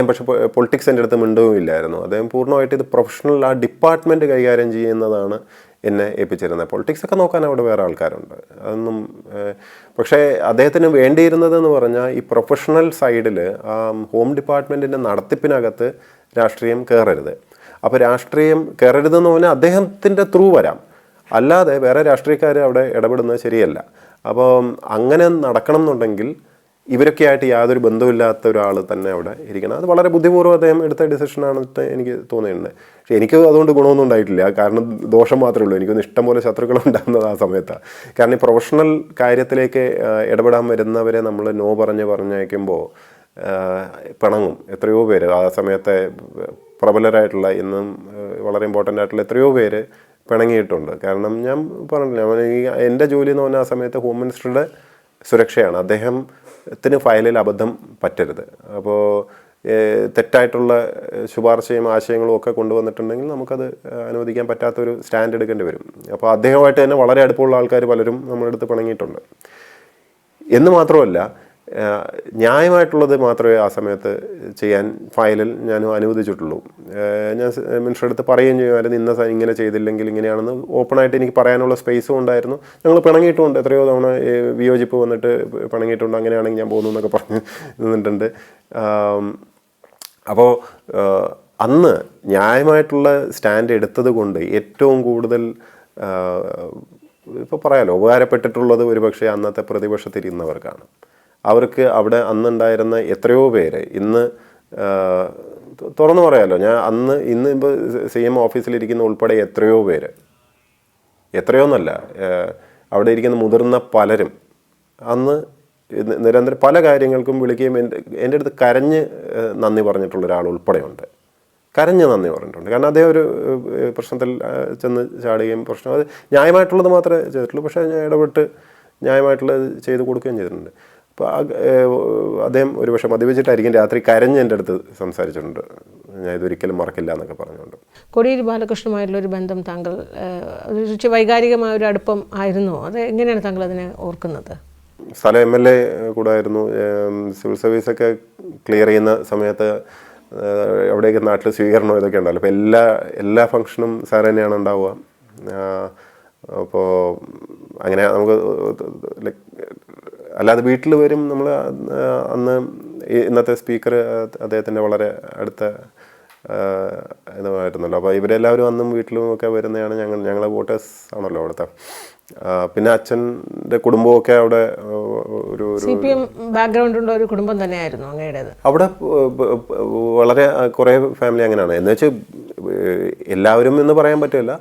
പക്ഷേ പൊളിറ്റിക്സ് എൻ്റെ അടുത്ത് മിണ്ടുമില്ലായിരുന്നു. അദ്ദേഹം പൂർണ്ണമായിട്ട് ഇത് പ്രൊഫഷണൽ ആ ഡിപ്പാർട്ട്മെൻറ്റ് കൈകാര്യം ചെയ്യുന്നതാണ് എന്നെ ഏൽപ്പിച്ചിരുന്നത്. പൊളിറ്റിക്സ് ഒക്കെ നോക്കാൻ അവിടെ വേറെ ആൾക്കാരുണ്ട്, അതൊന്നും. പക്ഷേ അദ്ദേഹത്തിന് വേണ്ടിയിരുന്നതെന്ന് പറഞ്ഞാൽ ഈ പ്രൊഫഷണൽ സൈഡിൽ ഹോം ഡിപ്പാർട്ട്മെൻറ്റിൻ്റെ നടത്തിപ്പിനകത്ത് രാഷ്ട്രീയം കയറരുത്. അപ്പോൾ രാഷ്ട്രീയം കയറരുതെന്ന് പറഞ്ഞാൽ അദ്ദേഹത്തിൻ്റെ ത്രൂ വരാം, അല്ലാതെ വേറെ രാഷ്ട്രീയക്കാർ അവിടെ ഇടപെടുന്നത് ശരിയല്ല. അപ്പോൾ അങ്ങനെ നടക്കണം എന്നുണ്ടെങ്കിൽ ഇവരൊക്കെ ആയിട്ട് യാതൊരു ബന്ധമില്ലാത്ത ഒരാൾ തന്നെ അവിടെ ഇരിക്കണം. അത് വളരെ ബുദ്ധിപൂർവ്വം അദ്ദേഹം എടുത്ത ഡിസിഷനാണെന്ന് എനിക്ക് തോന്നിയിട്ടുണ്ട്. പക്ഷേ എനിക്ക് അതുകൊണ്ട് ഗുണമൊന്നും ഉണ്ടായിട്ടില്ല, കാരണം ദോഷം മാത്രമേ ഉള്ളൂ. എനിക്കൊന്ന് ഇഷ്ടംപോലെ ശത്രുക്കളുണ്ടാകുന്നത് ആ സമയത്താണ്. കാരണം ഈ പ്രൊഫഷണൽ കാര്യത്തിലേക്ക് ഇടപെടാൻ വരുന്നവരെ നമ്മൾ നോ പറഞ്ഞയക്കുമ്പോൾ പിണങ്ങും. എത്രയോ പേര് ആ സമയത്തെ പ്രബലരായിട്ടുള്ള ഇന്നും വളരെ ഇമ്പോർട്ടൻ്റ് ആയിട്ടുള്ള എത്രയോ പേര് പിണങ്ങിയിട്ടുണ്ട്. കാരണം ഞാൻ പറഞ്ഞില്ല, എൻ്റെ ജോലി എന്ന് പറഞ്ഞാൽ ആ സമയത്ത് ഹോം മിനിസ്റ്ററുടെ സുരക്ഷയാണ്. അദ്ദേഹത്തിന് ഫയലിൽ അബദ്ധം പറ്റരുത്. അപ്പോൾ തെറ്റായിട്ടുള്ള ശുപാർശയും ആശയങ്ങളും ഒക്കെ കൊണ്ടുവന്നിട്ടുണ്ടെങ്കിൽ നമുക്കത് അനുവദിക്കാൻ പറ്റാത്തൊരു സ്റ്റാൻഡ് എടുക്കേണ്ടി വരും. അപ്പോൾ അദ്ദേഹമായിട്ട് തന്നെ വളരെ അടുപ്പമുള്ള ആൾക്കാർ പലരും നമ്മുടെ അടുത്ത് പിണങ്ങിയിട്ടുണ്ട്. എന്ന് മാത്രമല്ല, ന്യായമായിട്ടുള്ളത് മാത്രമേ ആ സമയത്ത് ചെയ്യാൻ ഫയലിൽ ഞാൻ അനുവദിച്ചിട്ടുള്ളൂ. ഞാൻ മിനിസ്റ്ററുടെ അടുത്ത് പറയുകയും ചെയ്യുമായിരുന്നു, ഇങ്ങനെ ചെയ്തില്ലെങ്കിൽ ഇങ്ങനെയാണെന്ന് ഓപ്പണായിട്ട് എനിക്ക് പറയാനുള്ള സ്പേസും ഉണ്ടായിരുന്നു. ഞങ്ങൾ പിണങ്ങിയിട്ടുമുണ്ട്, എത്രയോ തവണ വിയോജിപ്പ് വന്നിട്ട് പിണങ്ങിയിട്ടുണ്ട്. അങ്ങനെയാണെങ്കിൽ ഞാൻ പോകുന്നു എന്നൊക്കെ പറഞ്ഞ് നിന്നിട്ടുണ്ട്. അപ്പോൾ അന്ന് ന്യായമായിട്ടുള്ള സ്റ്റാൻഡ് എടുത്തത് കൊണ്ട് ഏറ്റവും കൂടുതൽ ഇപ്പോൾ പറയാമല്ലോ ഉപകാരപ്പെട്ടിട്ടുള്ളത് ഒരുപക്ഷെ അന്നത്തെ പ്രതിപക്ഷത്തിരുന്നവർക്കാണ്. അവർക്ക് അവിടെ അന്നുണ്ടായിരുന്ന എത്രയോ പേര് ഇന്ന് തുറന്നു പറയാമല്ലോ, ഇന്ന് ഇപ്പോൾ CM ഓഫീസിലിരിക്കുന്ന ഉൾപ്പെടെ എത്രയോ പേര്, എത്രയോന്നല്ല അവിടെ ഇരിക്കുന്ന മുതിർന്ന പലരും അന്ന് നിരന്തരം പല കാര്യങ്ങൾക്കും വിളിക്കുകയും എൻ്റെ അടുത്ത് കരഞ്ഞ് നന്ദി പറഞ്ഞിട്ടുള്ള ഒരാൾ ഉൾപ്പെടെയുണ്ട്. കരഞ്ഞ് നന്ദി പറഞ്ഞിട്ടുണ്ട്. കാരണം അദ്ദേഹം ഒരു പ്രശ്നത്തിൽ ചെന്ന് ചാടുകയും പ്രശ്നം അത് ന്യായമായിട്ടുള്ളത് മാത്രമേ ചെയ്തിട്ടുള്ളൂ, പക്ഷേ ഞാൻ ഇടപെട്ട് ന്യായമായിട്ടുള്ളത് ചെയ്ത് കൊടുക്കുകയും ചെയ്തിട്ടുണ്ട്. അപ്പോൾ അദ്ദേഹം ഒരുപക്ഷെ മദ്യപിച്ചിട്ടായിരിക്കും രാത്രി കരഞ്ഞ് എൻ്റെ അടുത്ത് സംസാരിച്ചിട്ടുണ്ട്, ഞാൻ ഇതൊരിക്കലും മറക്കില്ല എന്നൊക്കെ പറഞ്ഞുകൊണ്ട്. കോടിയേരി ബാലകൃഷ്ണനുമായിട്ടുള്ളൊരു ബന്ധം താങ്കൾ വൈകാരികമായ ഒരു അടുപ്പം ആയിരുന്നോ? അത് എങ്ങനെയാണ് താങ്കൾ അതിനെ ഓർക്കുന്നത്? സ്ഥലം MLA കൂടായിരുന്നു. സിവിൽ സർവീസൊക്കെ ക്ലിയർ ചെയ്യുന്ന സമയത്ത് എവിടെയൊക്കെ നാട്ടിൽ സ്വീകരണം ഇതൊക്കെ ഉണ്ടല്ലോ. അപ്പോൾ എല്ലാ ഫംഗ്ഷനും സാർ തന്നെയാണ് ഉണ്ടാവുക. അപ്പോൾ അങ്ങനെ നമുക്ക് അല്ലാതെ വീട്ടിൽ വരും. നമ്മൾ അന്ന് ഇന്നത്തെ സ്പീക്കർ അദ്ദേഹത്തിൻ്റെ വളരെ അടുത്ത ഇതുമായിരുന്നല്ലോ. അപ്പോൾ ഇവരെല്ലാവരും അന്നും വീട്ടിലും ഒക്കെ വരുന്നതാണ്. ഞങ്ങളെ വോട്ടേഴ്സ് ആണല്ലോ അവിടുത്തെ. പിന്നെ അച്ഛൻ്റെ കുടുംബമൊക്കെ അവിടെ ഒരു CPM ബാക്ക്ഗ്രൗണ്ട് ഉള്ള ഒരു കുടുംബം തന്നെയായിരുന്നു അങ്ങയുടേത്. അവിടെ വളരെ കുറേ ഫാമിലി അങ്ങനെയാണ്. എന്ന് വെച്ചാൽ എല്ലാവരും എന്ന് പറയാൻ പറ്റില്ല,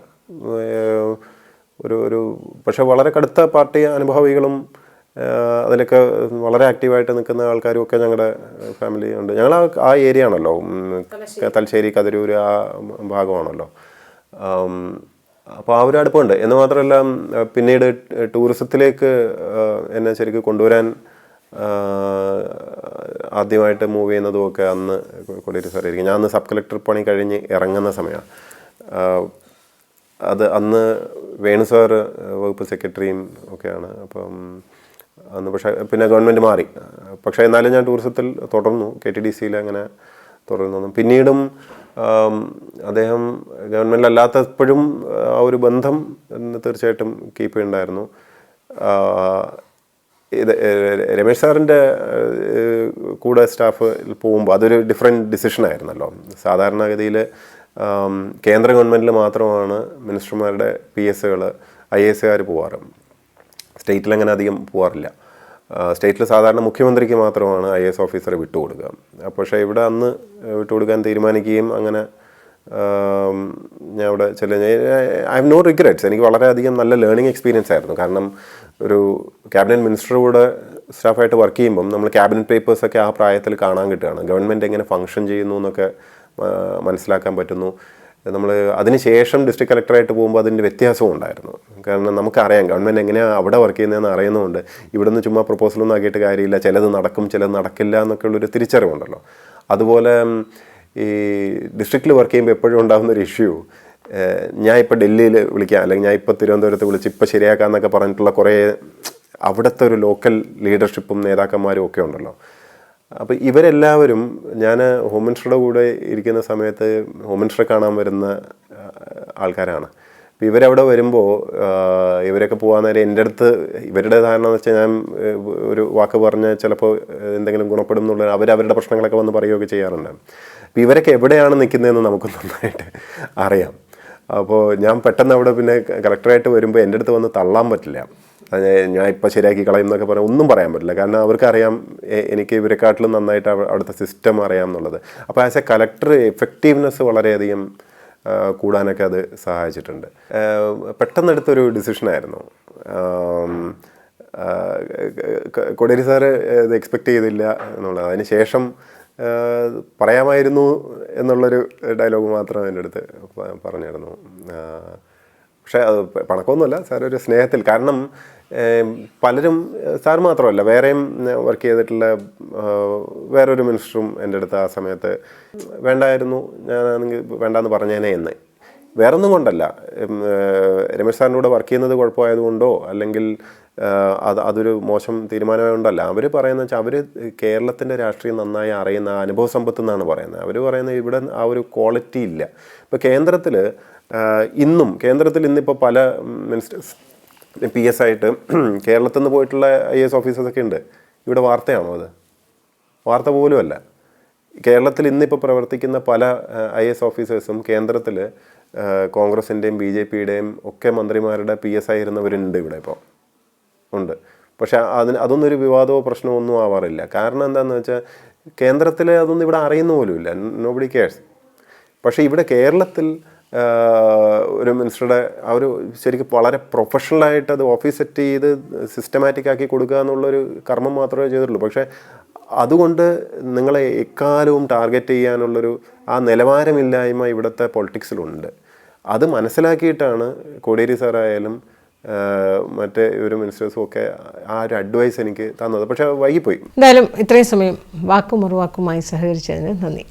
ഒരു പക്ഷെ വളരെ കടുത്ത പാർട്ടി അനുഭാവികളും അതിലൊക്കെ വളരെ ആക്റ്റീവായിട്ട് നിൽക്കുന്ന ആൾക്കാരും ഒക്കെ ഞങ്ങളുടെ ഫാമിലി ഉണ്ട്. ഞങ്ങൾ ആ ഏരിയ ആണല്ലോ, തലശ്ശേരി കതിരൂർ ആ ഭാഗമാണല്ലോ. അപ്പോൾ ആ ഒരു അടുപ്പമുണ്ട്. എന്ന് മാത്രമല്ല, പിന്നീട് ടൂറിസത്തിലേക്ക് എന്നെ ശരിക്കും കൊണ്ടുവരാൻ ആദ്യമായിട്ട് മൂവ് ചെയ്യുന്നതുമൊക്കെ അന്ന് കോടിയേരി സാറായിരിക്കും. ഞാൻ അന്ന് സബ് കളക്ടർ പണി കഴിഞ്ഞ് ഇറങ്ങുന്ന സമയമാണ്. അത് അന്ന് വേണു സാർ വകുപ്പ് സെക്രട്ടറിയും ഒക്കെയാണ്. അപ്പം അന്ന് പക്ഷേ പിന്നെ ഗവൺമെൻറ് മാറി. പക്ഷേ എന്നാലും ഞാൻ ടൂറിസത്തിൽ തുടർന്നു, KTDCയിൽ അങ്ങനെ തുടർന്നു. പിന്നീടും അദ്ദേഹം ഗവൺമെൻറ്റിലല്ലാത്തപ്പോഴും ആ ഒരു ബന്ധം തീർച്ചയായിട്ടും കീപ്പ് ചെയ്യുന്നുണ്ടായിരുന്നു. ഇത് രമേശ് സാറിൻ്റെ കൂടെ സ്റ്റാഫ് പോകുമ്പോൾ അതൊരു ഡിഫറെൻറ്റ് ഡിസിഷനായിരുന്നല്ലോ. സാധാരണഗതിയിൽ കേന്ദ്ര ഗവൺമെൻറ്റിൽ മാത്രമാണ് മിനിസ്റ്റർമാരുടെ PSകൾ IAS പോവാറ്. സ്റ്റേറ്റിൽ അങ്ങനെ അധികം പോവാറില്ല. സ്റ്റേറ്റിൽ സാധാരണ മുഖ്യമന്ത്രിക്ക് മാത്രമാണ് IAS ഓഫീസറെ വിട്ടുകൊടുക്കുക. പക്ഷേ ഇവിടെ അന്ന് വിട്ടുകൊടുക്കാൻ തീരുമാനിക്കുകയും അങ്ങനെ ഞാൻ ഇവിടെ ഐ ഹാവ് നോ റിഗ്രറ്റ്സ്. എനിക്ക് വളരെയധികം നല്ല ലേണിംഗ് എക്സ്പീരിയൻസ് ആയിരുന്നു. കാരണം ഒരു ക്യാബിനറ്റ് മിനിസ്റ്റർ കൂടെ സ്റ്റാഫായിട്ട് വർക്ക് ചെയ്യുമ്പം നമ്മൾ ക്യാബിനറ്റ് പേപ്പേഴ്സൊക്കെ ആ പ്രായത്തിൽ കാണാൻ കിട്ടുകയാണ്. ഗവൺമെൻറ് എങ്ങനെ ഫങ്ഷൻ ചെയ്യുന്നു എന്നൊക്കെ മനസ്സിലാക്കാൻ പറ്റുന്നു. നമ്മൾ അതിനുശേഷം ഡിസ്ട്രിക്ട് കളക്ടറായിട്ട് പോകുമ്പോൾ അതിൻ്റെ വ്യത്യാസവും ഉണ്ടായിരുന്നു. കാരണം നമുക്കറിയാം ഗവൺമെൻറ് എങ്ങനെയാണ് അവിടെ വർക്ക് ചെയ്യുന്നതെന്ന് അറിയുന്നതുകൊണ്ട് ഇവിടെ നിന്ന് ചുമ്മാ പ്രപ്പോസലൊന്നും ആക്കിയിട്ട് കാര്യമില്ല, ചിലത് നടക്കും ചിലത് നടക്കില്ല എന്നൊക്കെ ഉള്ളൊരു തിരിച്ചറിവുണ്ടല്ലോ. അതുപോലെ ഈ ഡിസ്ട്രിക്റ്റിൽ വർക്ക് ചെയ്യുമ്പോൾ എപ്പോഴും ഉണ്ടാകുന്നൊരു ഇഷ്യൂ, ഞാൻ ഇപ്പോൾ ഡൽഹിയിൽ വിളിക്കാം അല്ലെങ്കിൽ ഞാൻ ഇപ്പോൾ തിരുവനന്തപുരത്ത് വിളിച്ച് ഇപ്പോൾ ശരിയാക്കാമെന്നൊക്കെ പറഞ്ഞിട്ടുള്ള കുറേ അവിടുത്തെ ഒരു ലോക്കൽ ലീഡർഷിപ്പും നേതാക്കന്മാരും ഒക്കെ ഉണ്ടല്ലോ. അപ്പോൾ ഇവരെല്ലാവരും, ഞാൻ ഹോം മിനിസ്റ്ററുടെ കൂടെ ഇരിക്കുന്ന സമയത്ത് ഹോം മിനിസ്റ്ററെ കാണാൻ വരുന്ന ആൾക്കാരാണ്. അപ്പോൾ ഇവരവിടെ വരുമ്പോൾ ഇവരൊക്കെ പോകാൻ നേരം എൻ്റെ അടുത്ത് ഇവരുടെ ധാരണ എന്ന് വെച്ചാൽ ഞാൻ ഒരു വാക്ക് പറഞ്ഞ് ചിലപ്പോൾ എന്തെങ്കിലും ഗുണപ്പെടും എന്നുള്ള അവരവരുടെ പ്രശ്നങ്ങളൊക്കെ വന്ന് പറയുകയൊക്കെ ചെയ്യാറുണ്ട്. അപ്പോൾ ഇവരൊക്കെ എവിടെയാണ് നിൽക്കുന്നതെന്ന് നമുക്ക് നന്നായിട്ട് അറിയാം. അപ്പോൾ ഞാൻ പെട്ടെന്ന് അവിടെ പിന്നെ കളക്ടറായിട്ട് വരുമ്പോൾ എൻ്റെ അടുത്ത് വന്ന് തള്ളാൻ പറ്റില്ല, ഞാൻ ഇപ്പോൾ ശരിയാക്കി കളയും എന്നൊക്കെ പറയാൻ ഒന്നും പറയാൻ പറ്റില്ല. കാരണം അവർക്കറിയാം എനിക്ക് ഇവരെക്കാട്ടിലും നന്നായിട്ട് അവിടുത്തെ സിസ്റ്റം അറിയാം എന്നുള്ളത്. അപ്പോൾ ആസ് എ കളക്ടർ എഫക്റ്റീവ്നെസ് വളരെയധികം കൂടാനൊക്കെ അത് സഹായിച്ചിട്ടുണ്ട്. പെട്ടെന്നെടുത്തൊരു ഡിസിഷനായിരുന്നു. കോടിയേരി സാറ് ഇത് എക്സ്പെക്റ്റ് ചെയ്തില്ല എന്നുള്ളത്. അതിന് ശേഷം പറയാമായിരുന്നു എന്നുള്ളൊരു ഡയലോഗ് മാത്രം എൻ്റെ അടുത്ത് പറഞ്ഞിരുന്നു. പക്ഷേ അത് പണക്കൊന്നുമല്ല, സാർ ഒരു സ്നേഹത്തിൽ. കാരണം പലരും, സാർ മാത്രമല്ല വേറെയും വർക്ക് ചെയ്തിട്ടുള്ള വേറൊരു മിനിസ്റ്ററും എൻ്റെ അടുത്ത് ആ സമയത്ത് വേണ്ടായിരുന്നു, ഞാനാണെങ്കിൽ വേണ്ടാന്ന് പറഞ്ഞേനെ എന്ന്. വേറൊന്നും കൊണ്ടല്ല, രമേശ് സാറിൻ്റെ കൂടെ വർക്ക് ചെയ്യുന്നത് കുഴപ്പമായതുകൊണ്ടോ അല്ലെങ്കിൽ അതൊരു മോശം തീരുമാനമായതുകൊണ്ടല്ല. അവർ പറയുന്നത് വെച്ചാൽ അവർ കേരളത്തിൻ്റെ രാഷ്ട്രീയം നന്നായി അറിയുന്ന അനുഭവ സമ്പത്ത് എന്നാണ് പറയുന്നത്. അവർ പറയുന്നത് ഇവിടെ ആ ഒരു ക്വാളിറ്റി ഇല്ല. ഇപ്പോൾ കേന്ദ്രത്തിൽ ഇന്നിപ്പോൾ പല മിനിസ്റ്റേഴ്സ് PS ആയിട്ട് കേരളത്തിൽ നിന്ന് പോയിട്ടുള്ള IAS ഓഫീസേഴ്സൊക്കെ ഉണ്ട്. ഇവിടെ വാർത്തയാണോ അത്? വാർത്ത പോലുമല്ല. കേരളത്തിൽ ഇന്നിപ്പോൾ പ്രവർത്തിക്കുന്ന പല IAS ഓഫീസേഴ്സും കേന്ദ്രത്തിൽ കോൺഗ്രസിൻ്റെയും BJPയുടെയും ഒക്കെ മന്ത്രിമാരുടെ PS ആയിരുന്നവരുണ്ട് ഇവിടെ ഇപ്പോൾ ഉണ്ട്. പക്ഷെ അതൊന്നും ഒരു വിവാദമോ പ്രശ്നമോ ഒന്നും ആവാറില്ല. കാരണം എന്താണെന്ന് വെച്ചാൽ കേന്ദ്രത്തിൽ അതൊന്നും ഇവിടെ അറിയുന്ന പോലുമില്ല, നോബഡി കെയർസ്. പക്ഷേ ഇവിടെ കേരളത്തിൽ ഒരു മിനിസ്റ്ററുടെ ആ ഒരു ശരിക്കും വളരെ പ്രൊഫഷണലായിട്ട് അത് ഓഫീസ് സെറ്റ് ചെയ്ത് സിസ്റ്റമാറ്റിക് ആക്കി കൊടുക്കുക എന്നുള്ളൊരു കർമ്മം മാത്രമേ ചെയ്തിട്ടുള്ളൂ. പക്ഷേ അതുകൊണ്ട് നിങ്ങളെ എക്കാലവും ടാർഗറ്റ് ചെയ്യാനുള്ളൊരു ആ നിലവാരമില്ലായ്മ ഇവിടുത്തെ പൊളിറ്റിക്സിലുണ്ട്. അത് മനസ്സിലാക്കിയിട്ടാണ് കോടിയേരി സാറായാലും മറ്റേ ഒരു മിനിസ്റ്റേഴ്സും ഒക്കെ ആ ഒരു അഡ്വൈസ് എനിക്ക് തന്നത്. പക്ഷേ വൈകിപ്പോയി. എന്തായാലും ഇത്രയും സമയം വാക്കും മറുവാക്കുമായി സഹകരിച്ചതിന് നന്ദി.